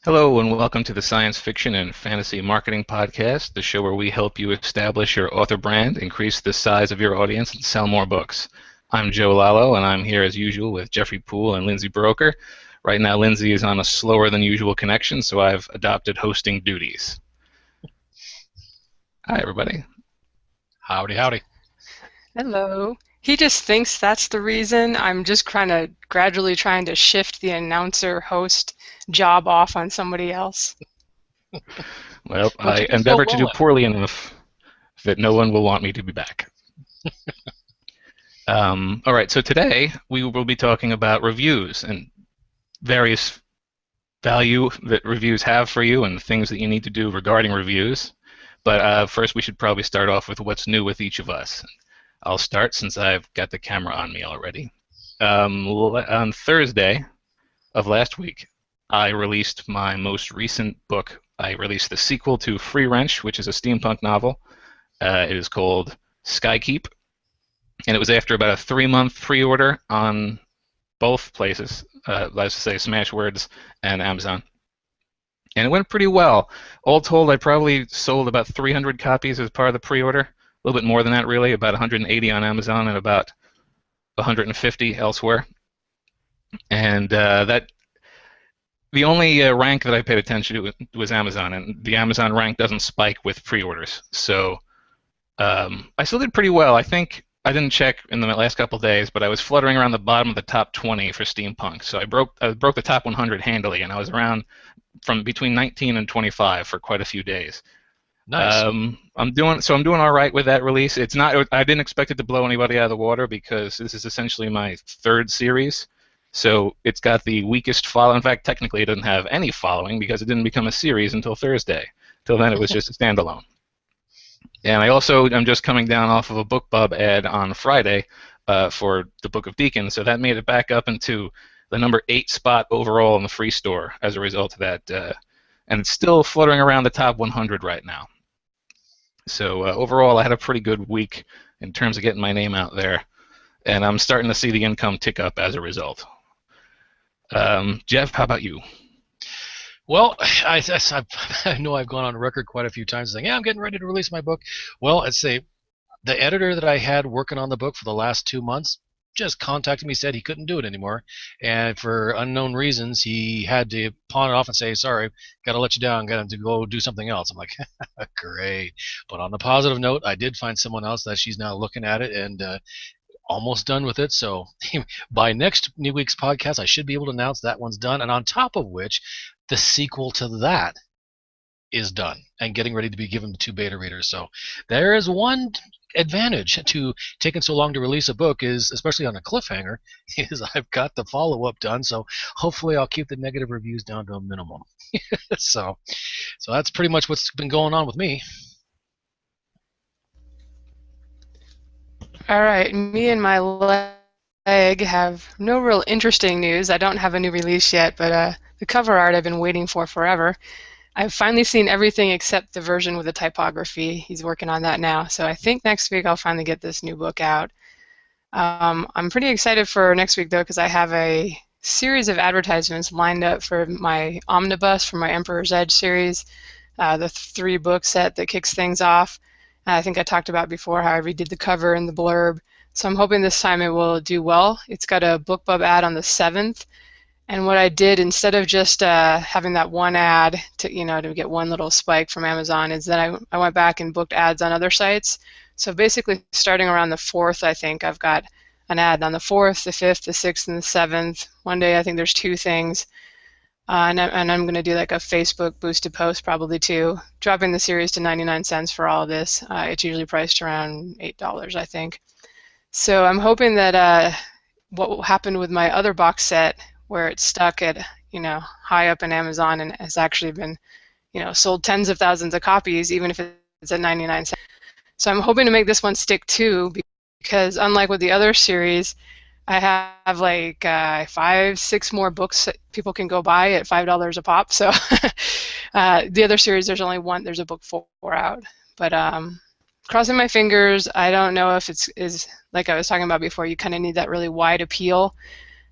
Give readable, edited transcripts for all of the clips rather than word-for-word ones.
Hello, and welcome to the Science Fiction and Fantasy Marketing Podcast, the show where we help you establish your author brand, increase the size of your audience, and sell more books. I'm Joe Lalo, and I'm here as usual with Jeffrey Poole and Lindsay Broker. Right now, Lindsay is on a slower than usual connection, so I've adopted hosting duties. Hi, everybody. Howdy, howdy. Hello. He just thinks that's the reason. I'm just gradually trying to shift the announcer host job off on somebody else. Well, But I you do so endeavor to do well poorly enough that no one will want me to be back. All right, so today we will be talking about reviews and various value that reviews have for you and things that you need to do regarding reviews. But first, we should probably start off with what's new with each of us. I'll start since I've got the camera on me already. On Thursday of last week, I released my most recent book. I released the sequel to Free Wrench, which is a steampunk novel. It is called Skykeep, and it was after about a 3-month pre-order on both places, let's say Smashwords and Amazon. And it went pretty well. All told, I probably sold about 300 copies as part of the pre-order. A little bit more than that, really, about 180 on Amazon and about 150 elsewhere. And the only rank that I paid attention to was Amazon, and the Amazon rank doesn't spike with pre-orders. So I still did pretty well. I think I didn't check in the last couple of days, but I was fluttering around the bottom of the top 20 for steampunk. So I broke the top 100 handily, and I was around from between 19 and 25 for quite a few days. nice. I'm doing all right with that release. It's not. I didn't expect it to blow anybody out of the water because this is essentially my third series. So it's got the weakest follow. In fact, technically, it doesn't have any following because it didn't become a series until Thursday. Till then, it was just a standalone. And I also am just coming down off of a BookBub ad on Friday for the Book of Deacon, so that made it back up into the number 8 spot overall in the free store as a result of that. And it's still fluttering around the top 100 right now. So overall, I had a pretty good week in terms of getting my name out there, and I'm starting to see the income tick up as a result. Jeff, how about you? Well, I know I've gone on record quite a few times saying, yeah, I'm getting ready to release my book. Well, I'd say the editor that I had working on the book for the last 2 months just contacted me, said he couldn't do it anymore. And for unknown reasons, he had to pawn it off and say, sorry, got to let you down, got to go do something else. I'm like, great. But on the positive note, I did find someone else that she's now looking at it and almost done with it. So by next new week's podcast, I should be able to announce that one's done. And on top of which, the sequel to that is done and getting ready to be given to beta readers. So there is one advantage to taking so long to release a book, is especially on a cliffhanger, is I've got the follow-up done. So hopefully I'll keep the negative reviews down to a minimum. so that's pretty much what's been going on with me. All right, me and my leg have no real interesting news. I don't have a new release yet, but the cover art I've been waiting for forever. I've finally seen everything except the version with the typography. He's working on that now. So I think next week I'll finally get this new book out. I'm pretty excited for next week, though, because I have a series of advertisements lined up for my omnibus for my Emperor's Edge series, the 3-book set that kicks things off. I think I talked about before how I redid the cover and the blurb. So I'm hoping this time it will do well. It's got a BookBub ad on the 7th. And what I did, instead of just having that one ad to get one little spike from Amazon, is that I went back and booked ads on other sites. So basically, starting around the 4th, I think I've got an ad on the 4th, the 5th, the 6th, and the 7th. One day, I think there's 2 things. And I'm going to do like a Facebook boosted post probably too, dropping the series to 99 cents for all of this. It's usually priced around $8, I think. So I'm hoping that what happened with my other box set, where it's stuck at high up in Amazon and has actually been sold tens of thousands of copies, even if it's at 99 cents. So I'm hoping to make this one stick too, because unlike with the other series, I have like 5, 6 more books that people can go buy at $5 a pop. So the other series, there's only one. There's a book 4 out. But crossing my fingers. I don't know if is like I was talking about before. You kind of need that really wide appeal.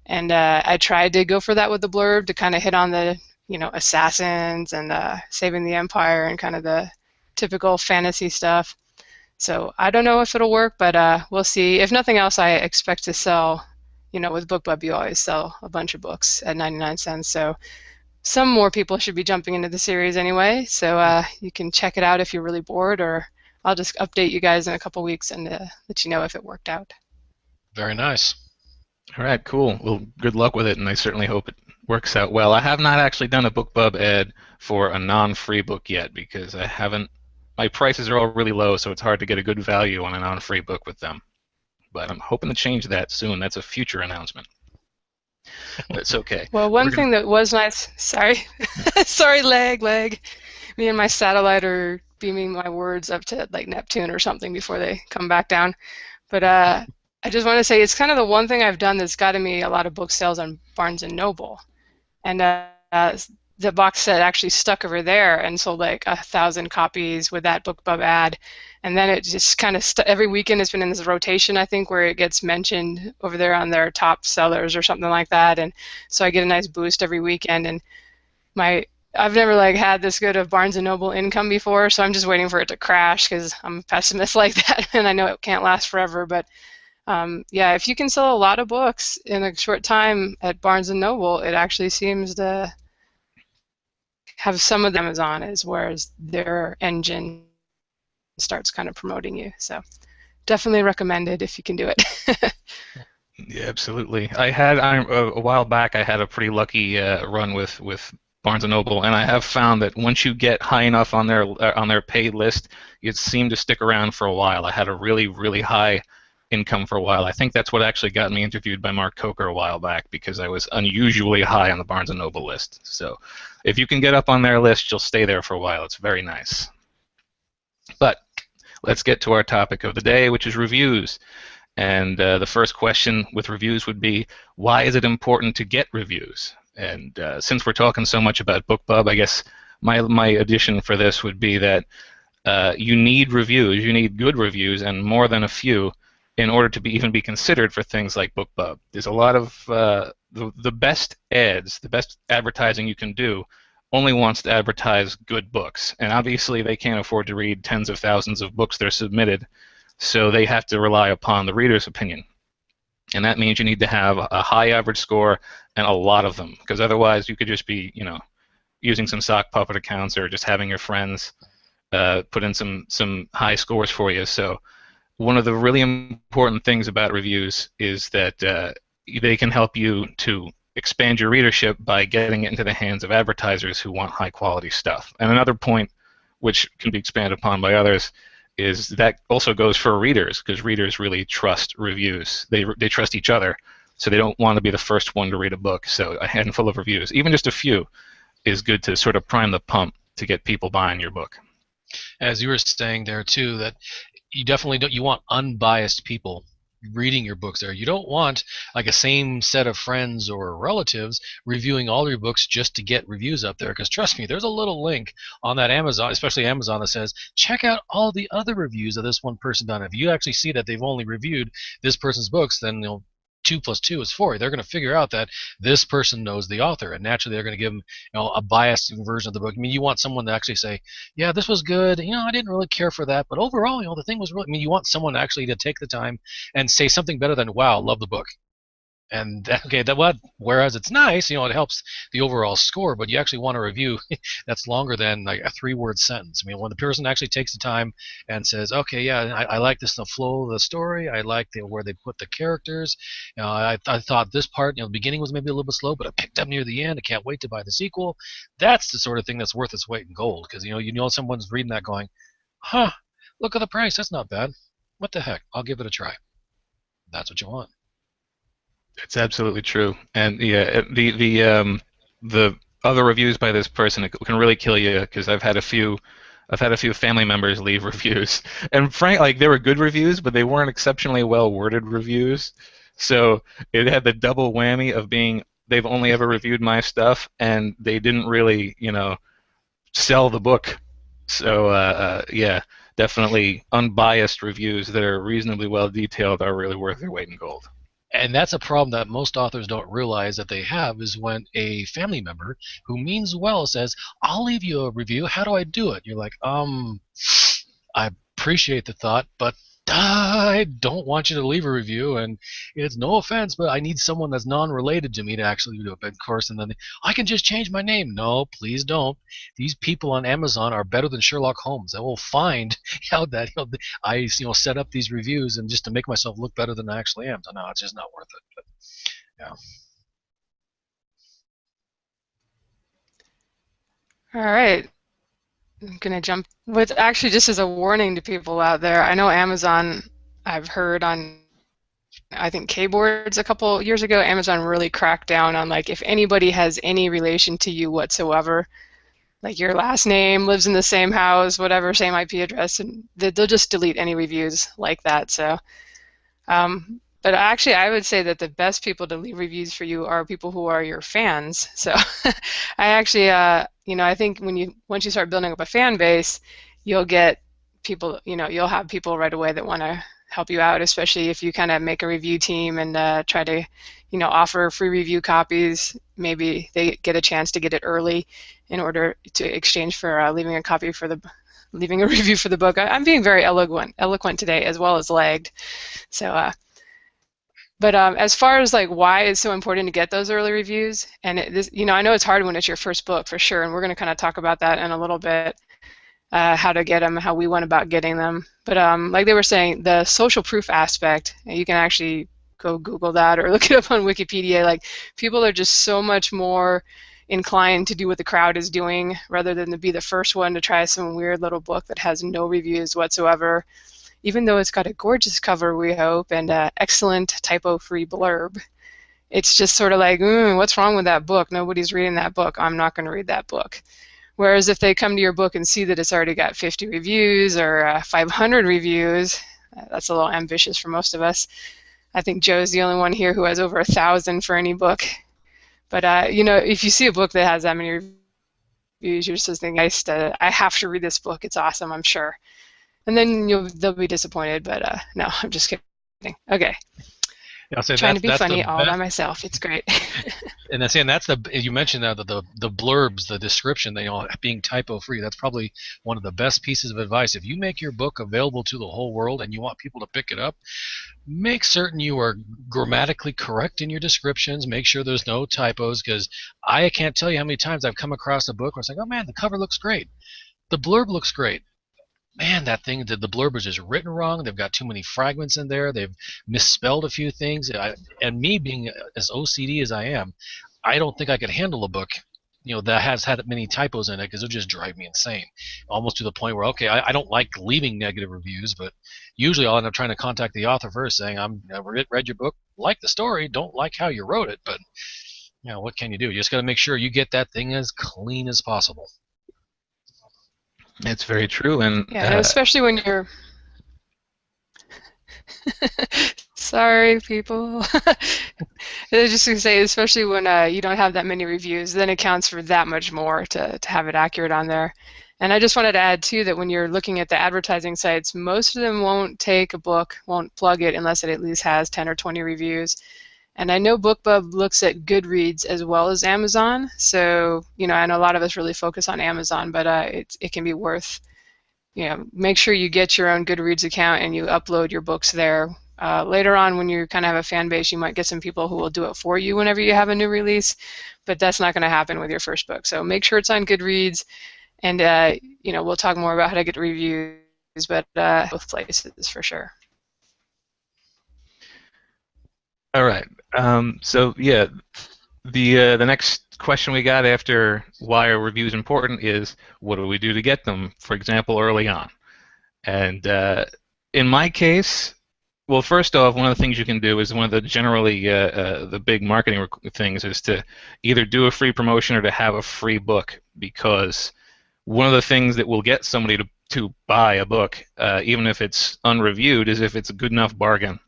And I tried to go for that with the blurb to kind of hit on the assassins and saving the empire and kind of the typical fantasy stuff. So I don't know if it'll work, but we'll see. If nothing else, I expect to sell, with BookBub you always sell a bunch of books at 99 cents. So some more people should be jumping into the series anyway. So you can check it out if you're really bored, or I'll just update you guys in a couple weeks and let you know if it worked out. Very nice. All right, cool. Well, good luck with it, and I certainly hope it works out well. I have not actually done a BookBub ad for a non-free book yet because I haven't. My prices are all really low, so it's hard to get a good value on a non-free book with them. But I'm hoping to change that soon. That's a future announcement. That's okay. Well, one thing that was nice. Sorry, sorry, leg. Me and my satellite are beaming my words up to like Neptune or something before they come back down. But I just want to say it's kind of the one thing I've done that's gotten me a lot of book sales on Barnes and Noble, and the box set actually stuck over there and sold like 1,000 copies with that BookBub ad, and then it just kind of every weekend it's been in this rotation, I think, where it gets mentioned over there on their top sellers or something like that, and so I get a nice boost every weekend. And I've never had this good of Barnes and Noble income before, so I'm just waiting for it to crash because I'm a pessimist like that, and I know it can't last forever. But yeah, if you can sell a lot of books in a short time at Barnes and Noble, it actually seems to have some of the Amazon is whereas their engine starts kind of promoting you. So definitely recommended if you can do it. Yeah, absolutely. I had a while back. I had a pretty lucky run with Barnes and Noble, and I have found that once you get high enough on their paid list, you seem to stick around for a while. I had a really, really high income for a while. I think that's what actually got me interviewed by Mark Coker a while back, because I was unusually high on the Barnes and Noble list. So if you can get up on their list, you'll stay there for a while. It's very nice. But let's get to our topic of the day, which is reviews. And the first question with reviews would be, why is it important to get reviews? And since we're talking so much about BookBub, I guess my addition for this would be that you need reviews. You need good reviews, and more than a few, in order to even be considered for things like BookBub. There's a lot of the best ads, the best advertising you can do, only wants to advertise good books, and obviously they can't afford to read tens of thousands of books that are submitted, so they have to rely upon the reader's opinion. And that means you need to have a high average score and a lot of them, because otherwise you could just be, using some sock puppet accounts or just having your friends put in some high scores for you. So one of the really important things about reviews is that they can help you to expand your readership by getting it into the hands of advertisers who want high quality stuff. And another point, which can be expanded upon by others, is that also goes for readers, because readers really trust reviews. They trust each other, so they don't want to be the first one to read a book. So a handful of reviews, even just a few, is good to sort of prime the pump to get people buying your book. As you were saying there too, that you definitely don't. You want unbiased people reading your books there. You don't want like a same set of friends or relatives reviewing all your books just to get reviews up there, because trust me, there's a little link on that Amazon, especially Amazon, that says check out all the other reviews of this one person done. If you actually see that they've only reviewed this person's books, then 2 + 2 is 4. They're going to figure out that this person knows the author, and naturally they're going to give them a biased version of the book. I mean, you want someone to actually say, yeah, this was good, I didn't really care for that, but overall, the thing was really, you want someone actually to take the time and say something better than, wow, love the book. And whereas it's nice, it helps the overall score, but you actually want a review that's longer than like a 3-word sentence. I mean, when the person actually takes the time and says, okay, yeah, I like this, the flow of the story, I like where they put the characters, I thought this part, the beginning was maybe a little bit slow, but it picked up near the end, I can't wait to buy the sequel. That's the sort of thing that's worth its weight in gold, because someone's reading that going, huh, look at the price, that's not bad. What the heck? I'll give it a try. That's what you want. It's absolutely true, and yeah, the other reviews by this person, it can really kill you, because I've had a few family members leave reviews, and they were good reviews, but they weren't exceptionally well worded reviews, so it had the double whammy of being they've only ever reviewed my stuff, and they didn't really sell the book. So yeah, definitely unbiased reviews that are reasonably well detailed are really worth their weight in gold. And that's a problem that most authors don't realize that they have, is when a family member who means well says, I'll leave you a review. How do I do it? You're like, I appreciate the thought, but I don't want you to leave a review, and it's no offense, but I need someone that's non-related to me to actually do it. But of course, and then I can just change my name. No, please don't. These people on Amazon are better than Sherlock Holmes. They will find out that I set up these reviews and just to make myself look better than I actually am. So no, it's just not worth it. But yeah. All right. I'm gonna jump with actually just as a warning to people out there. I know Amazon, I've heard on I think Kboards a couple years ago, Amazon really cracked down on like if anybody has any relation to you whatsoever, like your last name, lives in the same house, whatever, same IP address, and they'll just delete any reviews like that. So, but actually, I would say that the best people to leave reviews for you are people who are your fans. So, I actually, I think once you start building up a fan base, you'll get people, you'll have people right away that want to help you out, especially if you kind of make a review team and try to, offer free review copies. Maybe they get a chance to get it early in order to exchange for leaving a review for the book. I'm being very eloquent today, as well as lagged. So, but as far as like why it's so important to get those early reviews, and I know it's hard when it's your first book for sure, and we're going to kind of talk about that in a little bit. How to get them, how we went about getting them. But like they were saying, the social proof aspect, you can actually go Google that or look it up on Wikipedia. Like people are just so much more inclined to do what the crowd is doing rather than to be the first one to try some weird little book that has no reviews whatsoever, even though it's got a gorgeous cover, we hope, and excellent typo-free blurb. It's just sort of like, what's wrong with that book? Nobody's reading that book. I'm not going to read that book. Whereas if they come to your book and see that it's already got 50 reviews or 500 reviews, that's a little ambitious for most of us. I think Joe's the only one here who has over 1,000 for any book. But if you see a book that has that many reviews, you're just thinking, I have to read this book. It's awesome, I'm sure. And then they'll be disappointed. But no, I'm just kidding. Okay. I'll say trying to be funny all by myself. It's great. And that's you mentioned that the blurbs, the description, being typo free. That's probably one of the best pieces of advice. If you make your book available to the whole world and you want people to pick it up, make certain you are grammatically correct in your descriptions. Make sure there's no typos, because I can't tell you how many times I've come across a book where it's like, oh man, the cover looks great, the blurb looks great. Man, the blurb is just written wrong. They've got too many fragments in there. They've misspelled a few things. And me being as OCD as I am, I don't think I could handle a book, that has had many typos in it, because it'll just drive me insane. Almost to the point where, okay, I don't like leaving negative reviews, but usually I'll end up trying to contact the author first, saying, I've read your book, like the story, don't like how you wrote it, but what can you do? You just got to make sure you get that thing as clean as possible. It's very true, and especially when you're sorry, people. I was just gonna say, especially when you don't have that many reviews, then it counts for that much more to have it accurate on there. And I just wanted to add too that when you're looking at the advertising sites, most of them won't take a book, won't plug it unless it at least has 10 or 20 reviews. And I know BookBub looks at Goodreads as well as Amazon, so I know a lot of us really focus on Amazon, but it can be worth, make sure you get your own Goodreads account and you upload your books there. Later on, when you kind of have a fan base, you might get some people who will do it for you whenever you have a new release, but that's not going to happen with your first book. So make sure it's on Goodreads, and we'll talk more about how to get reviews, but both places for sure. All right. So yeah, the next question we got after why are reviews important is what do we do to get them? For example, early on. And in my case, well, first off, one of the things you can do is one of the generally the big marketing things is to either do a free promotion or to have a free book, because one of the things that will get somebody to buy a book, even if it's unreviewed, is if it's a good enough bargain.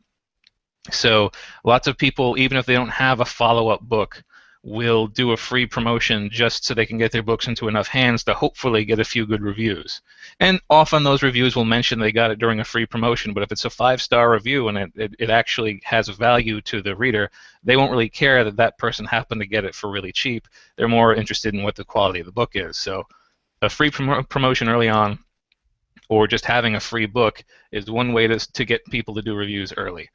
So lots of people, even if they don't have a follow-up book, will do a free promotion just so they can get their books into enough hands to hopefully get a few good reviews. And often those reviews will mention they got it during a free promotion, but if it's a 5-star review and it actually has value to the reader, they won't really care that that person happened to get it for really cheap. They're more interested in what the quality of the book is. So a free promotion early on, or just having a free book, is one way to get people to do reviews early.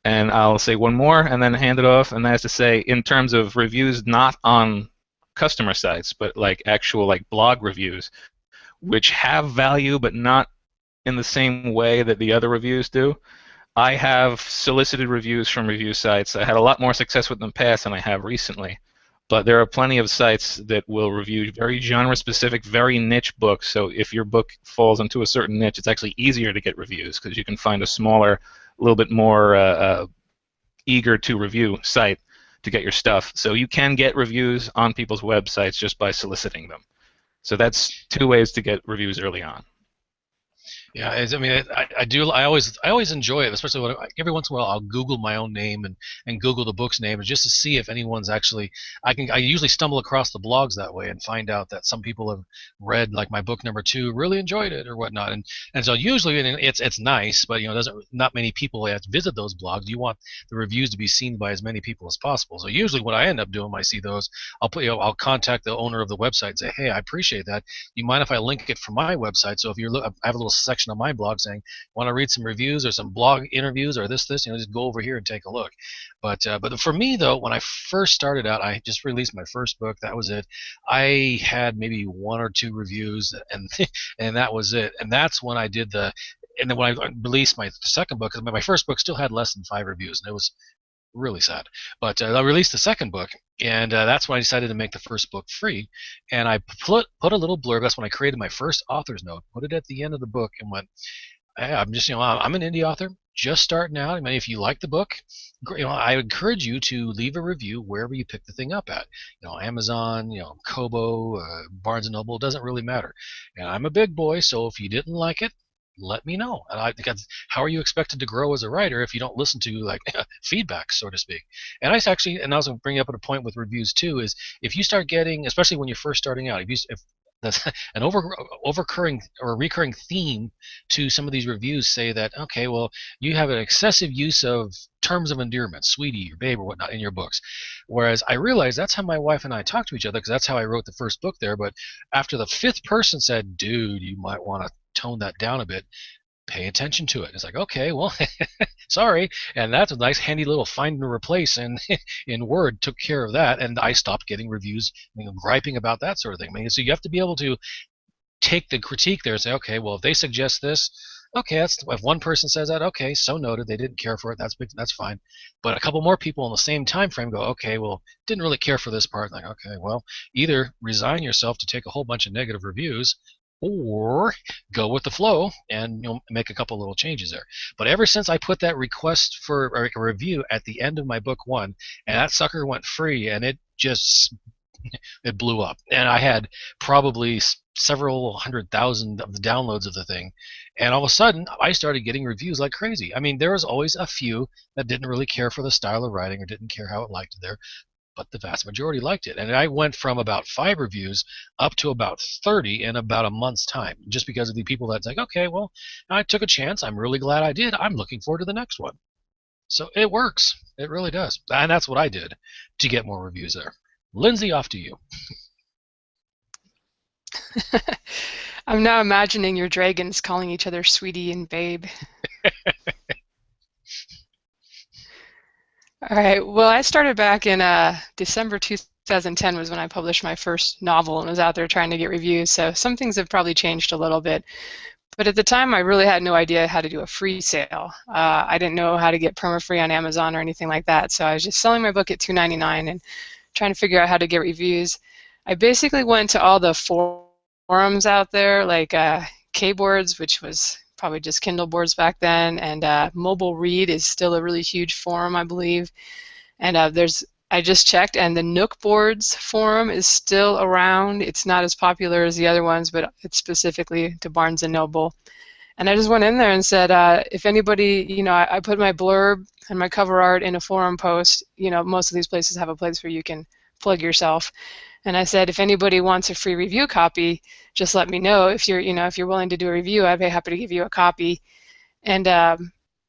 And I'll say one more and then hand it off, and that's to say, in terms of reviews not on customer sites, but like actual like blog reviews, which have value but not in the same way that the other reviews do. I have solicited reviews from review sites. I had a lot more success with them in the past than I have recently. But there are plenty of sites that will review very genre-specific, very niche books. So if your book falls into a certain niche, it's actually easier to get reviews because you can find a smaller, a little bit more eager to review site to get your stuff. So you can get reviews on people's websites just by soliciting them. So that's 2 ways to get reviews early on. Yeah, I mean, I do. I always enjoy it, especially when every once in a while I'll Google my own name and Google the book's name just to see if anyone's actually. I usually stumble across the blogs that way and find out that some people have read like my book number 2, really enjoyed it or whatnot, and so usually it's nice, but not many people that visit those blogs. You want the reviews to be seen by as many people as possible. So usually what I end up doing when I see those, I'll contact the owner of the website and say, hey, I appreciate that. You mind if I link it from my website? So if I have a little section on my blog saying, want to read some reviews or some blog interviews or this, just go over here and take a look. But for me though, when I first started out, I just released my first book. That was it. I had maybe 1 or 2 reviews, and and that was it. And that's when I did and then when I released my second book, because my first book still had less than 5 reviews, and it was really sad. But I released the second book, and that's when I decided to make the first book free. And I put a little blurb. That's when I created my first author's note. Put it at the end of the book and went, hey, I'm just, I'm an indie author, just starting out. I mean, if you like the book, I encourage you to leave a review wherever you pick the thing up at. Amazon, Kobo, Barnes and Noble, doesn't really matter. And I'm a big boy, so if you didn't like it, let me know. And because how are you expected to grow as a writer if you don't listen to like feedback, so to speak? And I was going to bring up at a point with reviews too, is if you start getting, especially when you're first starting out, if that's an recurring theme to some of these reviews say that, okay, well, you have an excessive use of terms of endearment, sweetie or babe or whatnot in your books. Whereas I realize that's how my wife and I talk to each other, because that's how I wrote the first book there. But after the 5th person said, dude, you might want to tone that down a bit, pay attention to it. It's like, okay, well, sorry. And that's a nice handy little find and replace in Word took care of that, and I stopped getting reviews griping about that sort of thing. So you have to be able to take the critique there and say, okay, well, if they suggest this, okay, if one person says that, okay, so noted, they didn't care for it, that's fine. But a couple more people in the same time frame go, okay, well, didn't really care for this part. Like, okay, well, either resign yourself to take a whole bunch of negative reviews, or go with the flow and make a couple little changes there. But ever since I put that request for a review at the end of my book 1, and that sucker went free, and it blew up. And I had probably several 100,000 of the downloads of the thing, and all of a sudden I started getting reviews like crazy. I mean, there was always a few that didn't really care for the style of writing or didn't care how it liked it there, but the vast majority liked it. And I went from about 5 reviews up to about 30 in about a month's time, just because of the people that's like, okay, well, I took a chance. I'm really glad I did. I'm looking forward to the next one. So it works. It really does. And that's what I did to get more reviews there. Lindsay, off to you. I'm now imagining your dragons calling each other sweetie and babe. All right. Well, I started back in December 2010 was when I published my first novel and was out there trying to get reviews. So some things have probably changed a little bit. But at the time, I really had no idea how to do a free sale. I didn't know how to get perma-free on Amazon or anything like that. So I was just selling my book at $2.99 and trying to figure out how to get reviews. I basically went to all the forums out there, like Kboards, which was probably just Kindle boards back then, and Mobile Read is still a really huge forum, I believe. And I just checked, and the Nook Boards forum is still around. It's not as popular as the other ones, but it's specifically to Barnes & Noble. And I just went in there and said, if anybody, I put my blurb and my cover art in a forum post. Most of these places have a place where you can plug yourself. And I said, if anybody wants a free review copy, just let me know. If you're willing to do a review, I'd be happy to give you a copy. And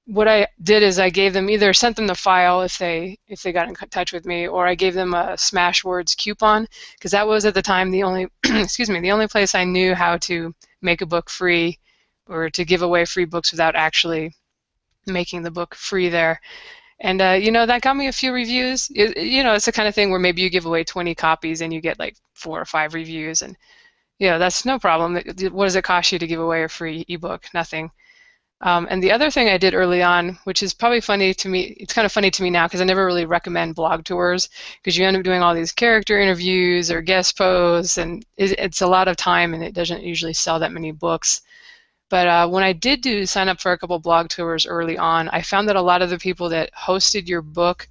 what I did is I gave them, either sent them the file if they got in touch with me, or I gave them a Smashwords coupon, because that was at the time the only the only place I knew how to make a book free, or to give away free books without actually making the book free there. And that got me a few reviews. It's the kind of thing where maybe you give away 20 copies and you get like 4 or 5 reviews, and that's no problem. What does it cost you to give away a free ebook? Nothing. And the other thing I did early on, which is probably funny to me, it's kind of funny to me now because I never really recommend blog tours, because you end up doing all these character interviews or guest posts, and it's a lot of time, and it doesn't usually sell that many books. But when I did sign up for a couple blog tours early on, I found that a lot of the people that hosted your book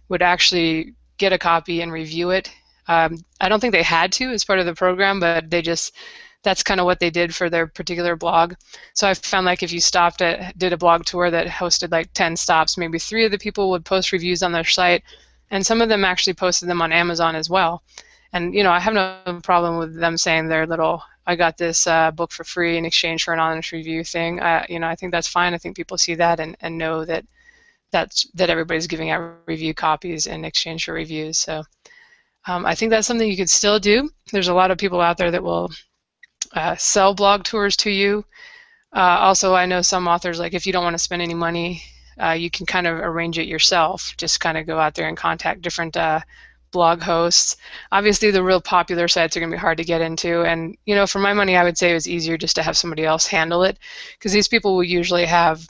would actually get a copy and review it. I don't think they had to as part of the program, but that's kind of what they did for their particular blog. So I found like if you did a blog tour that hosted like 10 stops, maybe 3 of the people would post reviews on their site, and some of them actually posted them on Amazon as well. And I have no problem with them saying their little, I got this book for free in exchange for an honest review thing. I think that's fine. I think people see that and know that everybody's giving out review copies in exchange for reviews. So I think that's something you could still do. There's a lot of people out there that will sell blog tours to you. Also, I know some authors, like if you don't want to spend any money, you can kind of arrange it yourself. Just kind of go out there and contact different blog hosts. Obviously, the real popular sites are going to be hard to get into, and for my money, I would say it was easier just to have somebody else handle it, because these people will usually have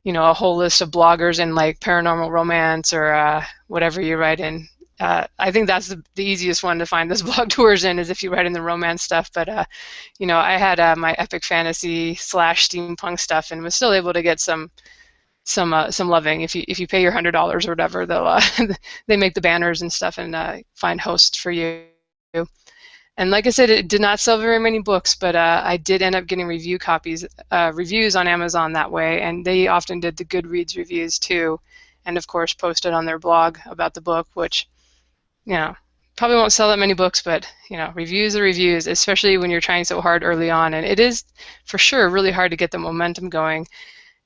a whole list of bloggers in like paranormal romance or whatever you write in. I think that's the easiest one to find this blog tours in, is if you write in the romance stuff. But I had my epic fantasy / steampunk stuff, and was still able to get some loving. If you pay your $100 or whatever, they'll they make the banners and stuff and find hosts for you. And like I said, it did not sell very many books, but I did end up getting reviews on Amazon that way, and they often did the Goodreads reviews too, and of course posted on their blog about the book, which probably won't sell that many books, but reviews are reviews, especially when you're trying so hard early on, and it is for sure really hard to get the momentum going.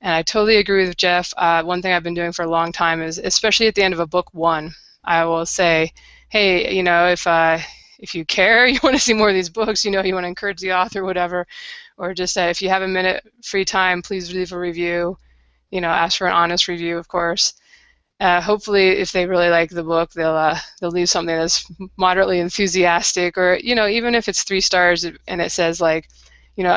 And I totally agree with Jeff. One thing I've been doing for a long time is, especially at the end of a book 1, I will say, hey, if you care, you want to see more of these books, you want to encourage the author, whatever, or just if you have a minute free time, please leave a review. Ask for an honest review, of course. Hopefully, if they really like the book, they'll leave something that's moderately enthusiastic, or even if it's 3 stars and it says like,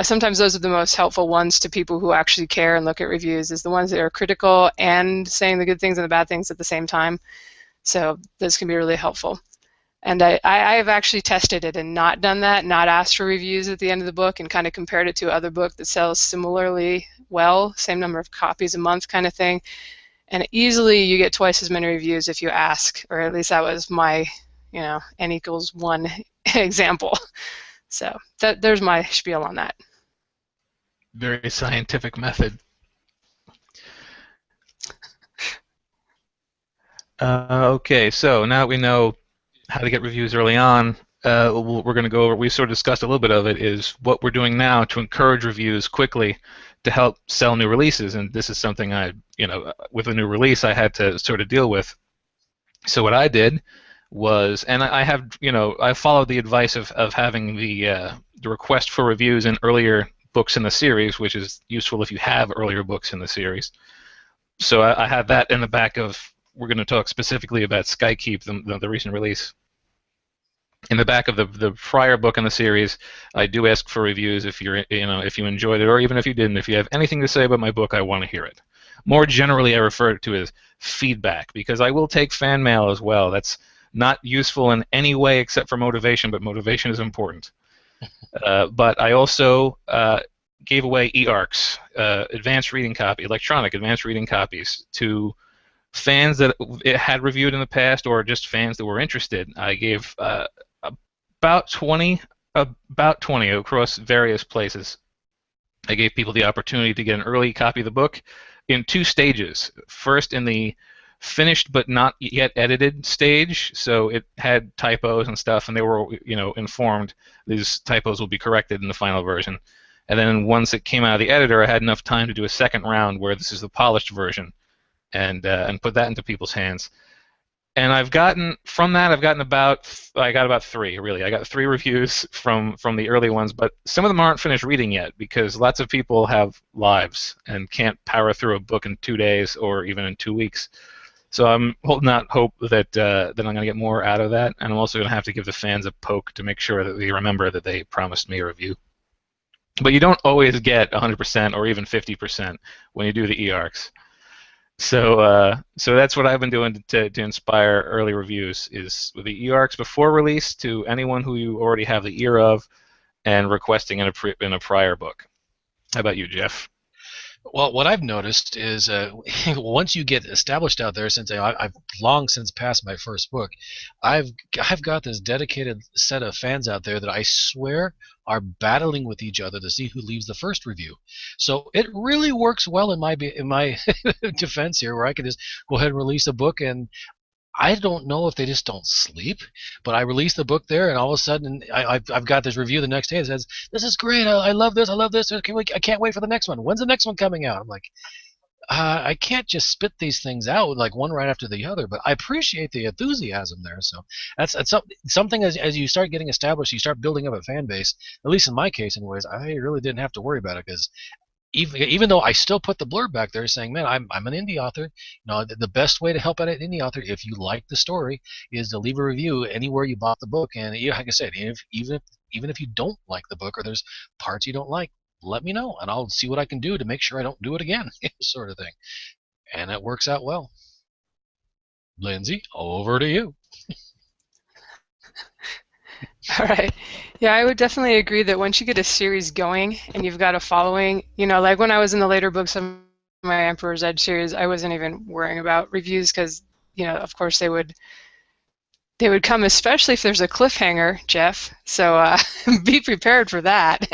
sometimes those are the most helpful ones to people who actually care and look at reviews, is the ones that are critical and saying the good things and the bad things at the same time. So those can be really helpful. And I have actually tested it and not done that, not asked for reviews at the end of the book, and kind of compared it to other book that sells similarly well, same number of copies a month kind of thing. And easily you get twice as many reviews if you ask, or at least that was my, n=1 example. So there's my spiel on that. Very scientific method. Okay, so now that we know how to get reviews early on, we're going to go over, we sort of discussed a little bit of it, is what we're doing now to encourage reviews quickly to help sell new releases. And this is something with a new release I had to sort of deal with. So what I did was, and I followed the advice of having the request for reviews in earlier books in the series, which is useful if you have earlier books in the series. So I have that in the back of, we're going to talk specifically about Skykeep, the recent release. In the back of the prior book in the series, I do ask for reviews if if you enjoyed it, or even if you didn't. If you have anything to say about my book, I want to hear it. More generally, I refer to it as feedback, because I will take fan mail as well. That's not useful in any way except for motivation, but motivation is important. But I also gave away eARCs, electronic advanced reading copies, to fans that it had reviewed in the past, or just fans that were interested. I gave about 20 across various places. I gave people the opportunity to get an early copy of the book in 2 stages. First, in the finished but not yet edited stage, so it had typos and stuff, and they were, informed these typos will be corrected in the final version. And then once it came out of the editor, I had enough time to do a second round where this is the polished version, and put that into people's hands. And I got about three, really. I got 3 reviews from the early ones, but some of them aren't finished reading yet because lots of people have lives and can't power through a book in 2 days or even in 2 weeks. So I'm holding out hope that I'm going to get more out of that, and I'm also going to have to give the fans a poke to make sure that they remember that they promised me a review. But you don't always get 100% or even 50% when you do the e-arcs. So that's what I've been doing to inspire early reviews, is with the e-arcs before release to anyone who you already have the ear of, and requesting in a prior book. How about you, Jeff? Well, what I've noticed is once you get established out there, since I've long since passed my first book, I've got this dedicated set of fans out there that I swear are battling with each other to see who leaves the first review. So it really works well in my defense here, where I can just go ahead and release a book, and I don't know if they just don't sleep, but I release the book there, and all of a sudden I've got this review the next day that says, "This is great. I love this. I love this. I can't wait for the next one. When's the next one coming out?" I'm like, I can't just spit these things out like one right after the other, but I appreciate the enthusiasm there. So that's something as you start getting established, you start building up a fan base. At least in my case, anyways, I really didn't have to worry about it because even though I still put the blurb back there saying, man, I'm an indie author. The best way to help out an indie author, if you like the story, is to leave a review anywhere you bought the book. And like I said, even if you don't like the book or there's parts you don't like, let me know, and I'll see what I can do to make sure I don't do it again, sort of thing. And it works out well. Lindsay, over to you. All right. Yeah, I would definitely agree that once you get a series going and you've got a following, like when I was in the later books of my Emperor's Edge series, I wasn't even worrying about reviews because, of course they would come, especially if there's a cliffhanger, Jeff. So be prepared for that.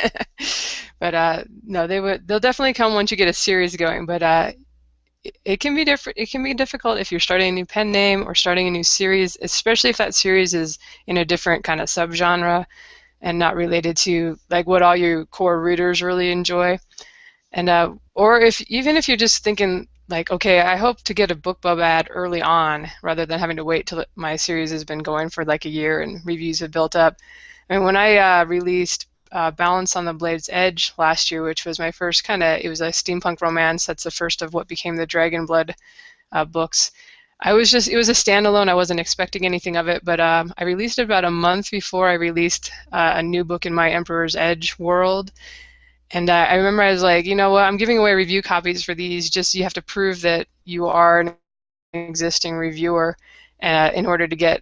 But no, they'll definitely come once you get a series going. But it can be different. It can be difficult if you're starting a new pen name or starting a new series, especially if that series is in a different kind of subgenre and not related to like what all your core readers really enjoy. And or even if you're just thinking like, okay, I hope to get a BookBub ad early on rather than having to wait till my series has been going for like a year and reviews have built up. I mean, when I released Balance on the Blade's Edge last year, which was my first it was a steampunk romance. That's the first of what became the Dragonblood books. It was a standalone. I wasn't expecting anything of it, but I released it about a month before I released a new book in my Emperor's Edge world. And I remember I was like, you know what, I'm giving away review copies for these. Just you have to prove that you are an existing reviewer in order to get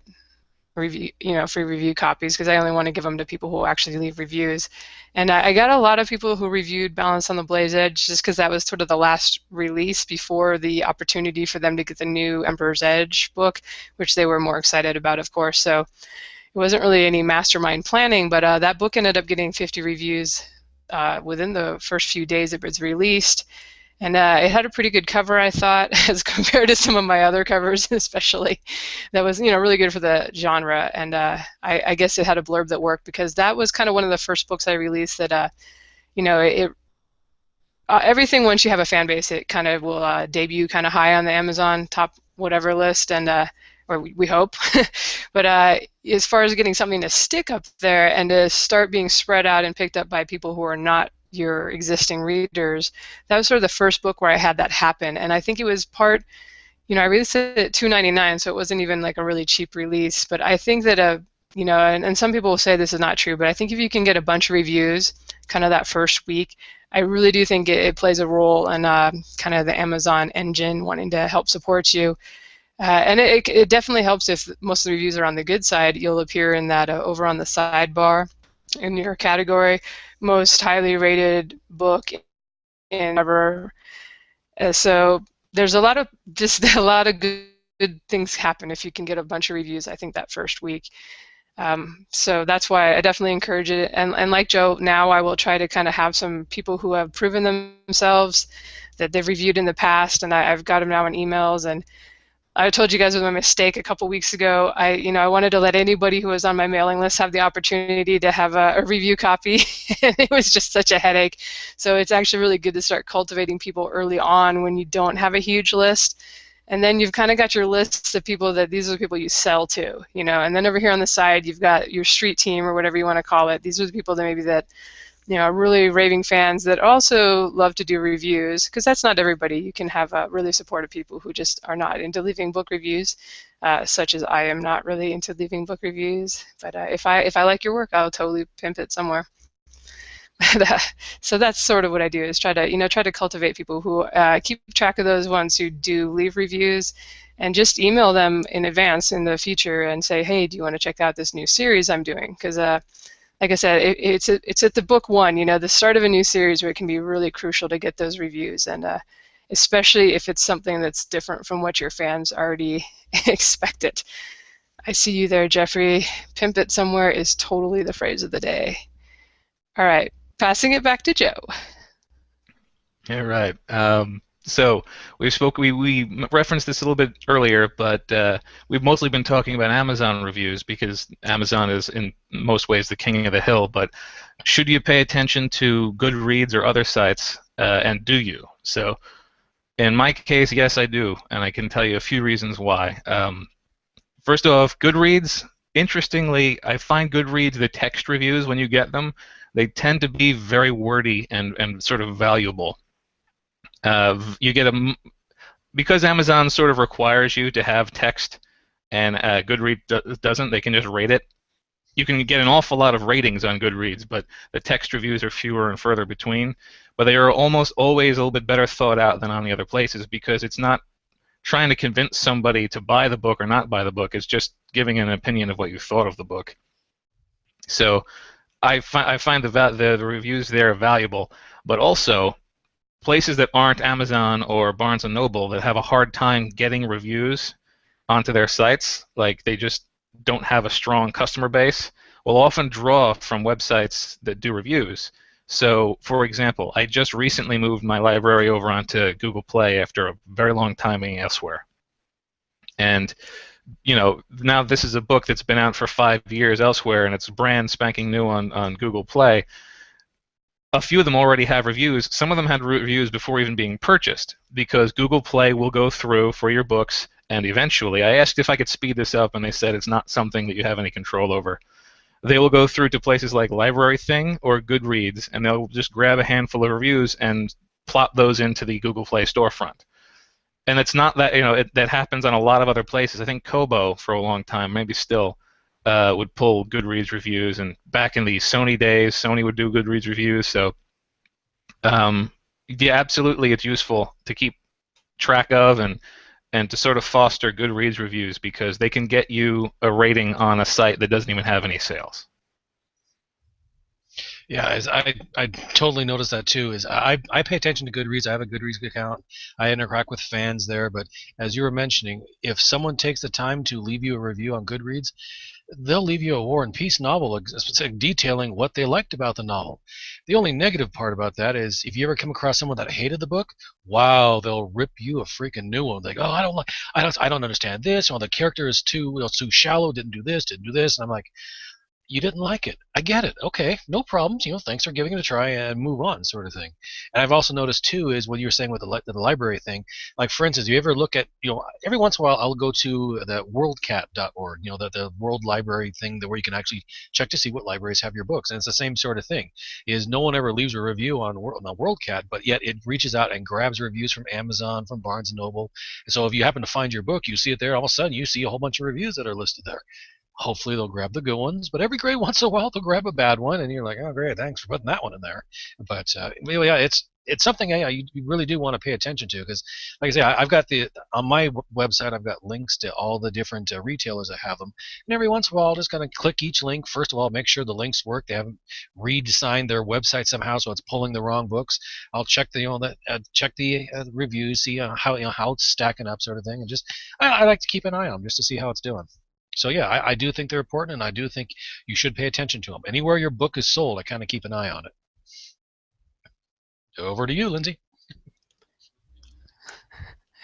free review copies, because I only want to give them to people who actually leave reviews. And I got a lot of people who reviewed Balance on the Blade's Edge just because that was sort of the last release before the opportunity for them to get the new Emperor's Edge book, which they were more excited about, of course. So it wasn't really any mastermind planning, but that book ended up getting 50 reviews within the first few days it was released. And it had a pretty good cover, I thought, as compared to some of my other covers, especially. That was, really good for the genre. And I guess it had a blurb that worked because that was kind of one of the first books I released that, everything once you have a fan base, it kind of will debut kind of high on the Amazon top whatever list, and or we hope. But as far as getting something to stick up there and to start being spread out and picked up by people who are not your existing readers, that was sort of the first book where I had that happen. And I think it was part, I released it at $2.99, so it wasn't even like a really cheap release. But I think that and some people will say this is not true, but I think if you can get a bunch of reviews kind of that first week, I really do think it plays a role in kind of the Amazon engine wanting to help support you. And it definitely helps if most of the reviews are on the good side. You'll appear in that over on the sidebar in your category, most highly rated book in ever. So there's a lot of good things happen if you can get a bunch of reviews, I think, that first week. So that's why I definitely encourage it. And like Joe, now I will try to kind of have some people who have proven themselves, that they've reviewed in the past, and I've got them now in emails, and I told you guys with my mistake a couple weeks ago. I wanted to let anybody who was on my mailing list have the opportunity to have a review copy, and it was just such a headache. So it's actually really good to start cultivating people early on when you don't have a huge list, and then you've kind of got your list of people that these are the people you sell to, and then over here on the side you've got your street team or whatever you want to call it. These are the people that maybe that really raving fans that also love to do reviews, because that's not everybody. You can have really supportive people who just are not into leaving book reviews, such as I am not really into leaving book reviews. But if I like your work, I'll totally pimp it somewhere. So that's sort of what I do, is try to cultivate people who keep track of those ones who do leave reviews, and just email them in advance in the future and say, hey, do you want to check out this new series I'm doing? Because like I said, it's at the book one, the start of a new series, where it can be really crucial to get those reviews, and especially if it's something that's different from what your fans already expected. I see you there, Jeffrey. Pimp it somewhere is totally the phrase of the day. All right, passing it back to Joe. Yeah, right. So we referenced this a little bit earlier, but we've mostly been talking about Amazon reviews because Amazon is in most ways the king of the hill. But should you pay attention to Goodreads or other sites, and do you? So in my case, yes, I do, and I can tell you a few reasons why. First off, Goodreads. Interestingly, I find Goodreads, the text reviews, when you get them, they tend to be very wordy and sort of valuable. You get because Amazon sort of requires you to have text, and Goodreads doesn't. They can just rate it. You can get an awful lot of ratings on Goodreads, but the text reviews are fewer and further between. But they are almost always a little bit better thought out than on the other places, because it's not trying to convince somebody to buy the book or not buy the book. It's just giving an opinion of what you thought of the book. So I find the reviews there valuable, but also places that aren't Amazon or Barnes & Noble that have a hard time getting reviews onto their sites, like they just don't have a strong customer base, will often draw from websites that do reviews. So, for example, I just recently moved my library over onto Google Play after a very long time being elsewhere. And now this is a book that's been out for 5 years elsewhere, and it's brand spanking new on Google Play. A few of them already have reviews. Some of them had reviews before even being purchased, because Google Play will go through for your books, and eventually, I asked if I could speed this up, and they said it's not something that you have any control over. They will go through to places like Library Thing or Goodreads, and they'll just grab a handful of reviews and plop those into the Google Play storefront. And it's not that, that happens on a lot of other places. I think Kobo, for a long time, maybe still, would pull Goodreads reviews, and back in the Sony days, Sony would do Goodreads reviews. So, yeah, absolutely, it's useful to keep track of and to sort of foster Goodreads reviews, because they can get you a rating on a site that doesn't even have any sales. Yeah, I totally noticed that too. I pay attention to Goodreads. I have a Goodreads account. I interact with fans there. But as you were mentioning, if someone takes the time to leave you a review on Goodreads, they'll leave you a War and Peace novel detailing what they liked about the novel. The only negative part about that is if you ever come across someone that hated the book, wow, they'll rip you a freaking new one. Like, oh, I don't understand this. Or the character is too shallow. Didn't do this. And I'm like, you didn't like it. I get it. Okay, no problems. Thanks for giving it a try and move on, sort of thing. And I've also noticed too is what you were saying with the library thing. Like, for instance, you ever look at every once in a while I'll go to the worldcat.org, the world library thing where you can actually check to see what libraries have your books, and it's the same sort of thing. Is no one ever leaves a review on WorldCat, but yet it reaches out and grabs reviews from Amazon, from Barnes and Noble. And so if you happen to find your book, you see it there, all of a sudden you see a whole bunch of reviews that are listed there. Hopefully they'll grab the good ones, but every great once in a while they'll grab a bad one, and you're like, oh great, thanks for putting that one in there. But yeah, it's something you really do want to pay attention to, because like I say, I've got on my website I've got links to all the different retailers that have them, and every once in a while I'll just kind of click each link. First of all, make sure the links work. They haven't redesigned their website somehow so it's pulling the wrong books. I'll check check the reviews, see how it's stacking up, sort of thing, and just I like to keep an eye on them just to see how it's doing. So yeah, I do think they're important, and I do think you should pay attention to them. Anywhere your book is sold, I kind of keep an eye on it. Over to you, Lindsay.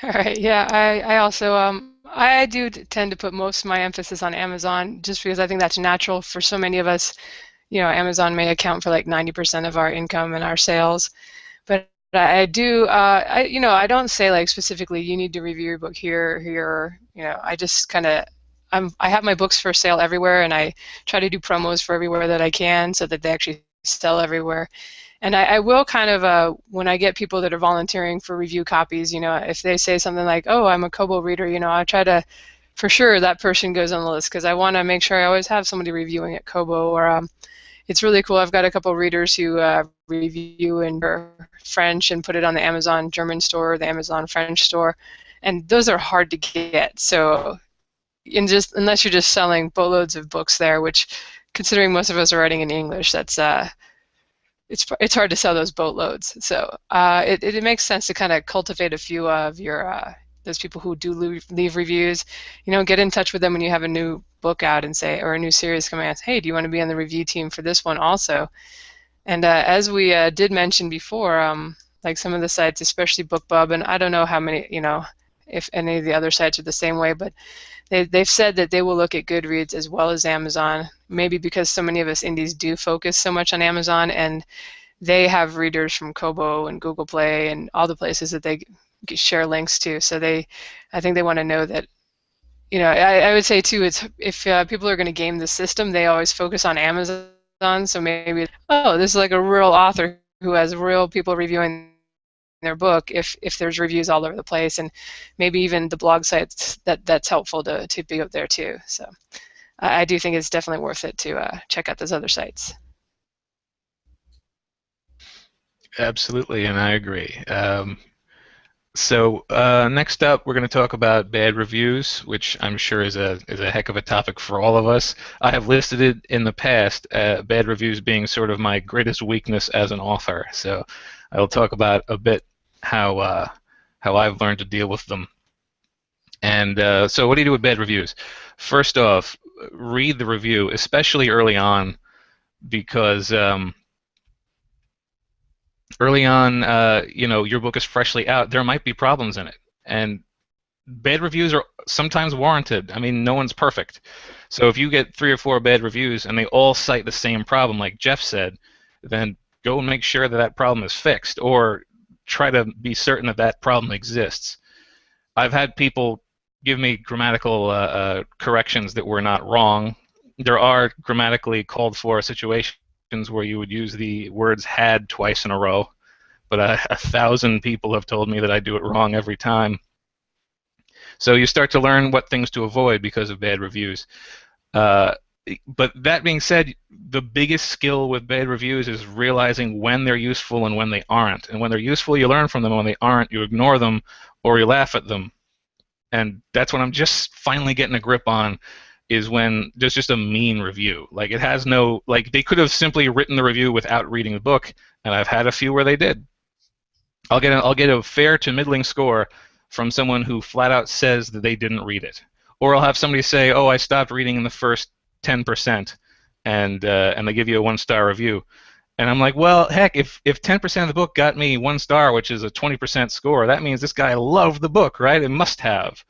All right. Yeah, I also I do tend to put most of my emphasis on Amazon just because I think that's natural for so many of us. You know, Amazon may account for like 90% of our income and our sales. But I do, I don't say like specifically you need to review your book here, here. You know, I just kind of, I have my books for sale everywhere, and I try to do promos for everywhere that I can so that they actually sell everywhere. And I will kind of, when I get people that are volunteering for review copies, you know, if they say something like, oh, I'm a Kobo reader, you know, I try to, for sure, that person goes on the list because I want to make sure I always have somebody reviewing at Kobo. Or it's really cool. I've got a couple of readers who review in French and put it on the Amazon German store, the Amazon French store, and those are hard to get. So, unless you're just selling boatloads of books there, which, considering most of us are writing in English, that's it's hard to sell those boatloads. So it makes sense to kind of cultivate a few of your those people who do leave reviews. You know, get in touch with them when you have a new book out and say, or a new series coming out. Hey, do you want to be on the review team for this one also? And as we did mention before, like some of the sites, especially BookBub, and I don't know how many, you know, if any of the other sites are the same way, but they've said that they will look at Goodreads as well as Amazon, maybe because so many of us indies do focus so much on Amazon, and they have readers from Kobo and Google Play and all the places that they share links to. So I think they want to know that, you know, I would say too, it's if people are going to game the system, they always focus on Amazon. So maybe, oh, this is like a real author who has real people reviewing their book, if there's reviews all over the place, and maybe even the blog sites, that's helpful to be up there too. So I do think it's definitely worth it to check out those other sites. Absolutely, and I agree. So next up, we're going to talk about bad reviews, which I'm sure is a heck of a topic for all of us. I have listed it in the past, bad reviews being sort of my greatest weakness as an author. So I will talk about a bit how I've learned to deal with them. And so what do you do with bad reviews? First off, read the review, especially early on, because early on, you know, your book is freshly out. There might be problems in it, and bad reviews are sometimes warranted. I mean, no one's perfect. So if you get 3 or 4 bad reviews and they all cite the same problem, like Jeff said, then go and make sure that that problem is fixed, or try to be certain that that problem exists. I've had people give me grammatical corrections that were not wrong. There are grammatically called for situations where you would use the words had twice in a row, but 1,000 people have told me that I do it wrong every time. So you start to learn what things to avoid because of bad reviews. But that being said, the biggest skill with bad reviews is realizing when they're useful and when they aren't. And when they're useful, you learn from them. And when they aren't, you ignore them or you laugh at them. And that's what I'm just finally getting a grip on, is when there's just a mean review. Like, it has no, like, they could have simply written the review without reading the book, and I've had a few where they did. I'll get a fair to middling score from someone who flat out says that they didn't read it. Or I'll have somebody say, oh, I stopped reading in the first 10%, and they give you a 1-star review. And I'm like, well, heck, if 10% of the book got me 1 star, which is a 20% score, that means this guy loved the book, right? It must have.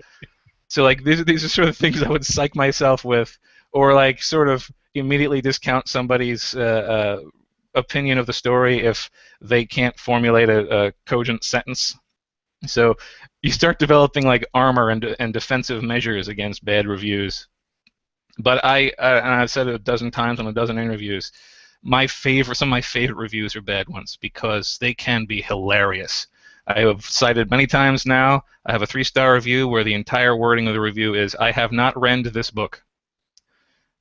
So, like, these are sort of things I would psych myself with, or like sort of immediately discount somebody's opinion of the story if they can't formulate a cogent sentence. So you start developing like armor and defensive measures against bad reviews. But and I've said it a dozen times on a dozen interviews, some of my favorite reviews are bad ones because they can be hilarious. I have cited many times now, I have a 3-star review where the entire wording of the review is, I have not read this book.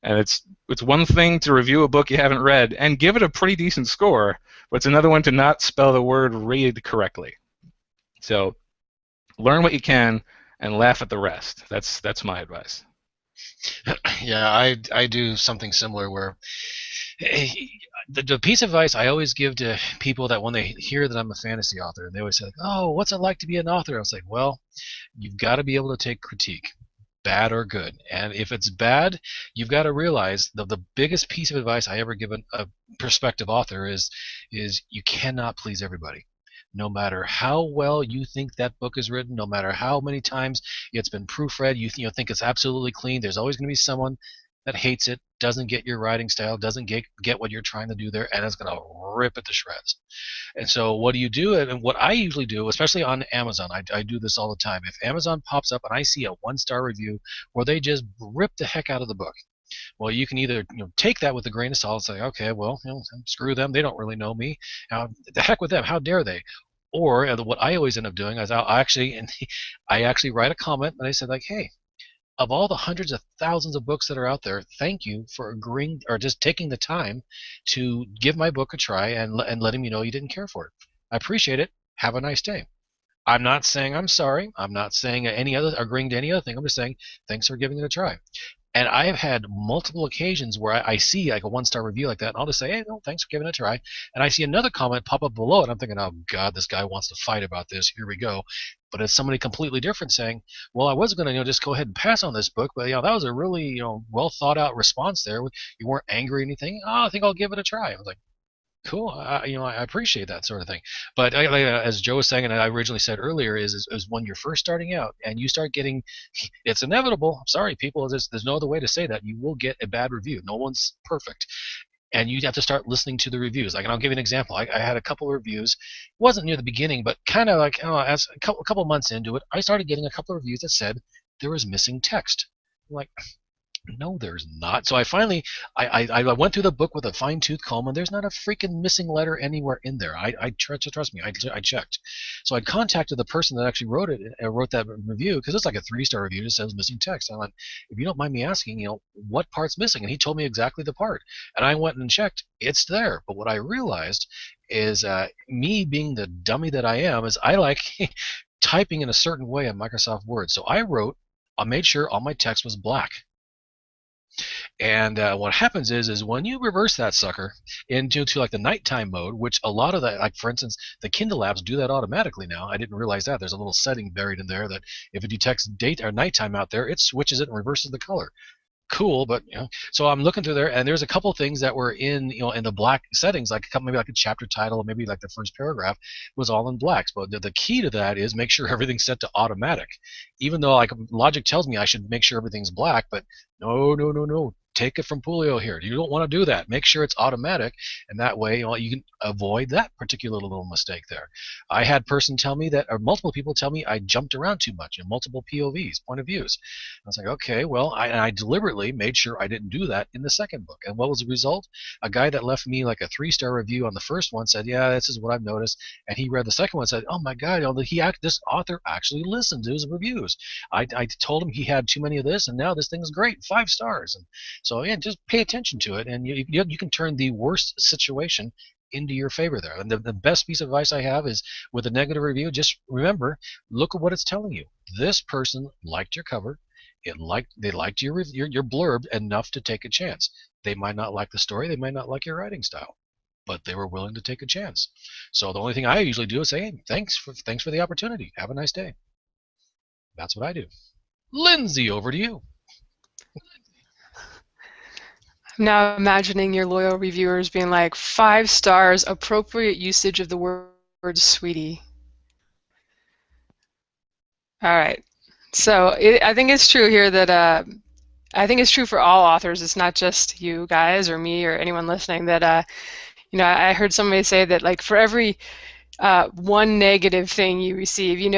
And it's one thing to review a book you haven't read and give it a pretty decent score, but it's another one to not spell the word read correctly. So learn what you can and laugh at the rest. That's my advice. Yeah, I do something similar where the piece of advice I always give to people that when they hear that I'm a fantasy author, they always say, like, oh, what's it like to be an author? I was like, well, you've got to be able to take critique, bad or good. And if it's bad, you've got to realize the biggest piece of advice I ever give a prospective author is you cannot please everybody. no matter how well you think that book is written, no matter how many times it's been proofread, you think it's absolutely clean, there's always going to be someone that hates it, doesn't get your writing style, doesn't get what you're trying to do there, and is going to rip it to shreds. And so what do you do? And what I usually do, especially on Amazon, I do this all the time. If Amazon pops up and I see a 1-star review where they just rip the heck out of the book, well, you can either take that with a grain of salt and say, okay, well, screw them. They don't really know me. The heck with them. How dare they? Or what I always end up doing is I actually write a comment and I said, like, hey, of all the hundreds of thousands of books that are out there, thank you for agreeing or just taking the time to give my book a try and letting me know you didn't care for it. I appreciate it. Have a nice day. I'm not saying I'm sorry. I'm not saying agreeing to any other thing. I'm just saying thanks for giving it a try. And I have had multiple occasions where I see like a 1-star review like that, and I'll just say, hey, no, thanks for giving it a try. And I see another comment pop up below it. I'm thinking, oh, God, this guy wants to fight about this. Here we go. But it's somebody completely different saying, well, I was going to just go ahead and pass on this book, but that was a really well thought out response there. You weren't angry or anything. Oh, I think I'll give it a try. I was like, cool. I appreciate that sort of thing. But as Joe was saying, and I originally said earlier, is when you're first starting out and you start getting, it's inevitable. I'm sorry, people. There's no other way to say that. You will get a bad review. No one's perfect. And you have to start listening to the reviews. Like, and I'll give you an example. I had a couple of reviews. It wasn't near the beginning, but kind of like as a couple months into it, I started getting a couple of reviews that said there was missing text. I'm like, no, there's not. So I finally, I went through the book with a fine-tooth comb, and there's not a freaking missing letter anywhere in there. Trust me, I checked. So I contacted the person that actually wrote that review, because it's like a 3-star review that says missing text. I went, if you don't mind me asking, what part's missing? And he told me exactly the part. And I went and checked. It's there. But what I realized is, me being the dummy that I am, is I like typing in a certain way on Microsoft Word. So I made sure all my text was black. And what happens is when you reverse that sucker into like the nighttime mode, which a lot of that, like for instance, the Kindle apps do that automatically now. I didn't realize that. There's a little setting buried in there that if it detects date or nighttime out there, it switches it and reverses the color. Cool, but so I'm looking through there, and there's a couple things that were in in the black settings, like maybe like a chapter title, or maybe like the first paragraph was all in blacks. But the key to that is make sure everything's set to automatic, even though like logic tells me I should make sure everything's black, but no. Take it from Pulio here. You don't want to do that. Make sure it's automatic, and that way you can avoid that particular little mistake there. I had multiple people tell me I jumped around too much in multiple POVs, point of views. I was like, okay, well, I deliberately made sure I didn't do that in the second book. And what was the result? A guy that left me like a 3-star review on the first one said, yeah, this is what I've noticed. And he read the second one and said, oh my God, this author actually listened to his reviews. I told him he had too many of this, and now this thing is great, 5 stars. And so yeah, just pay attention to it, and you can turn the worst situation into your favor there. And the best piece of advice I have is with a negative review, just remember, look at what it's telling you. This person liked your cover. They liked your blurb enough to take a chance. They might not like the story. They might not like your writing style, but they were willing to take a chance. So the only thing I usually do is say, hey, thanks for the opportunity. Have a nice day. That's what I do. Lindsay, over to you. I'm now imagining your loyal reviewers being like, 5 stars, appropriate usage of the word sweetie. All right. So I think it's true here that I think it's true for all authors. It's not just you guys or me or anyone listening that I heard somebody say that like for every one negative thing you receive, you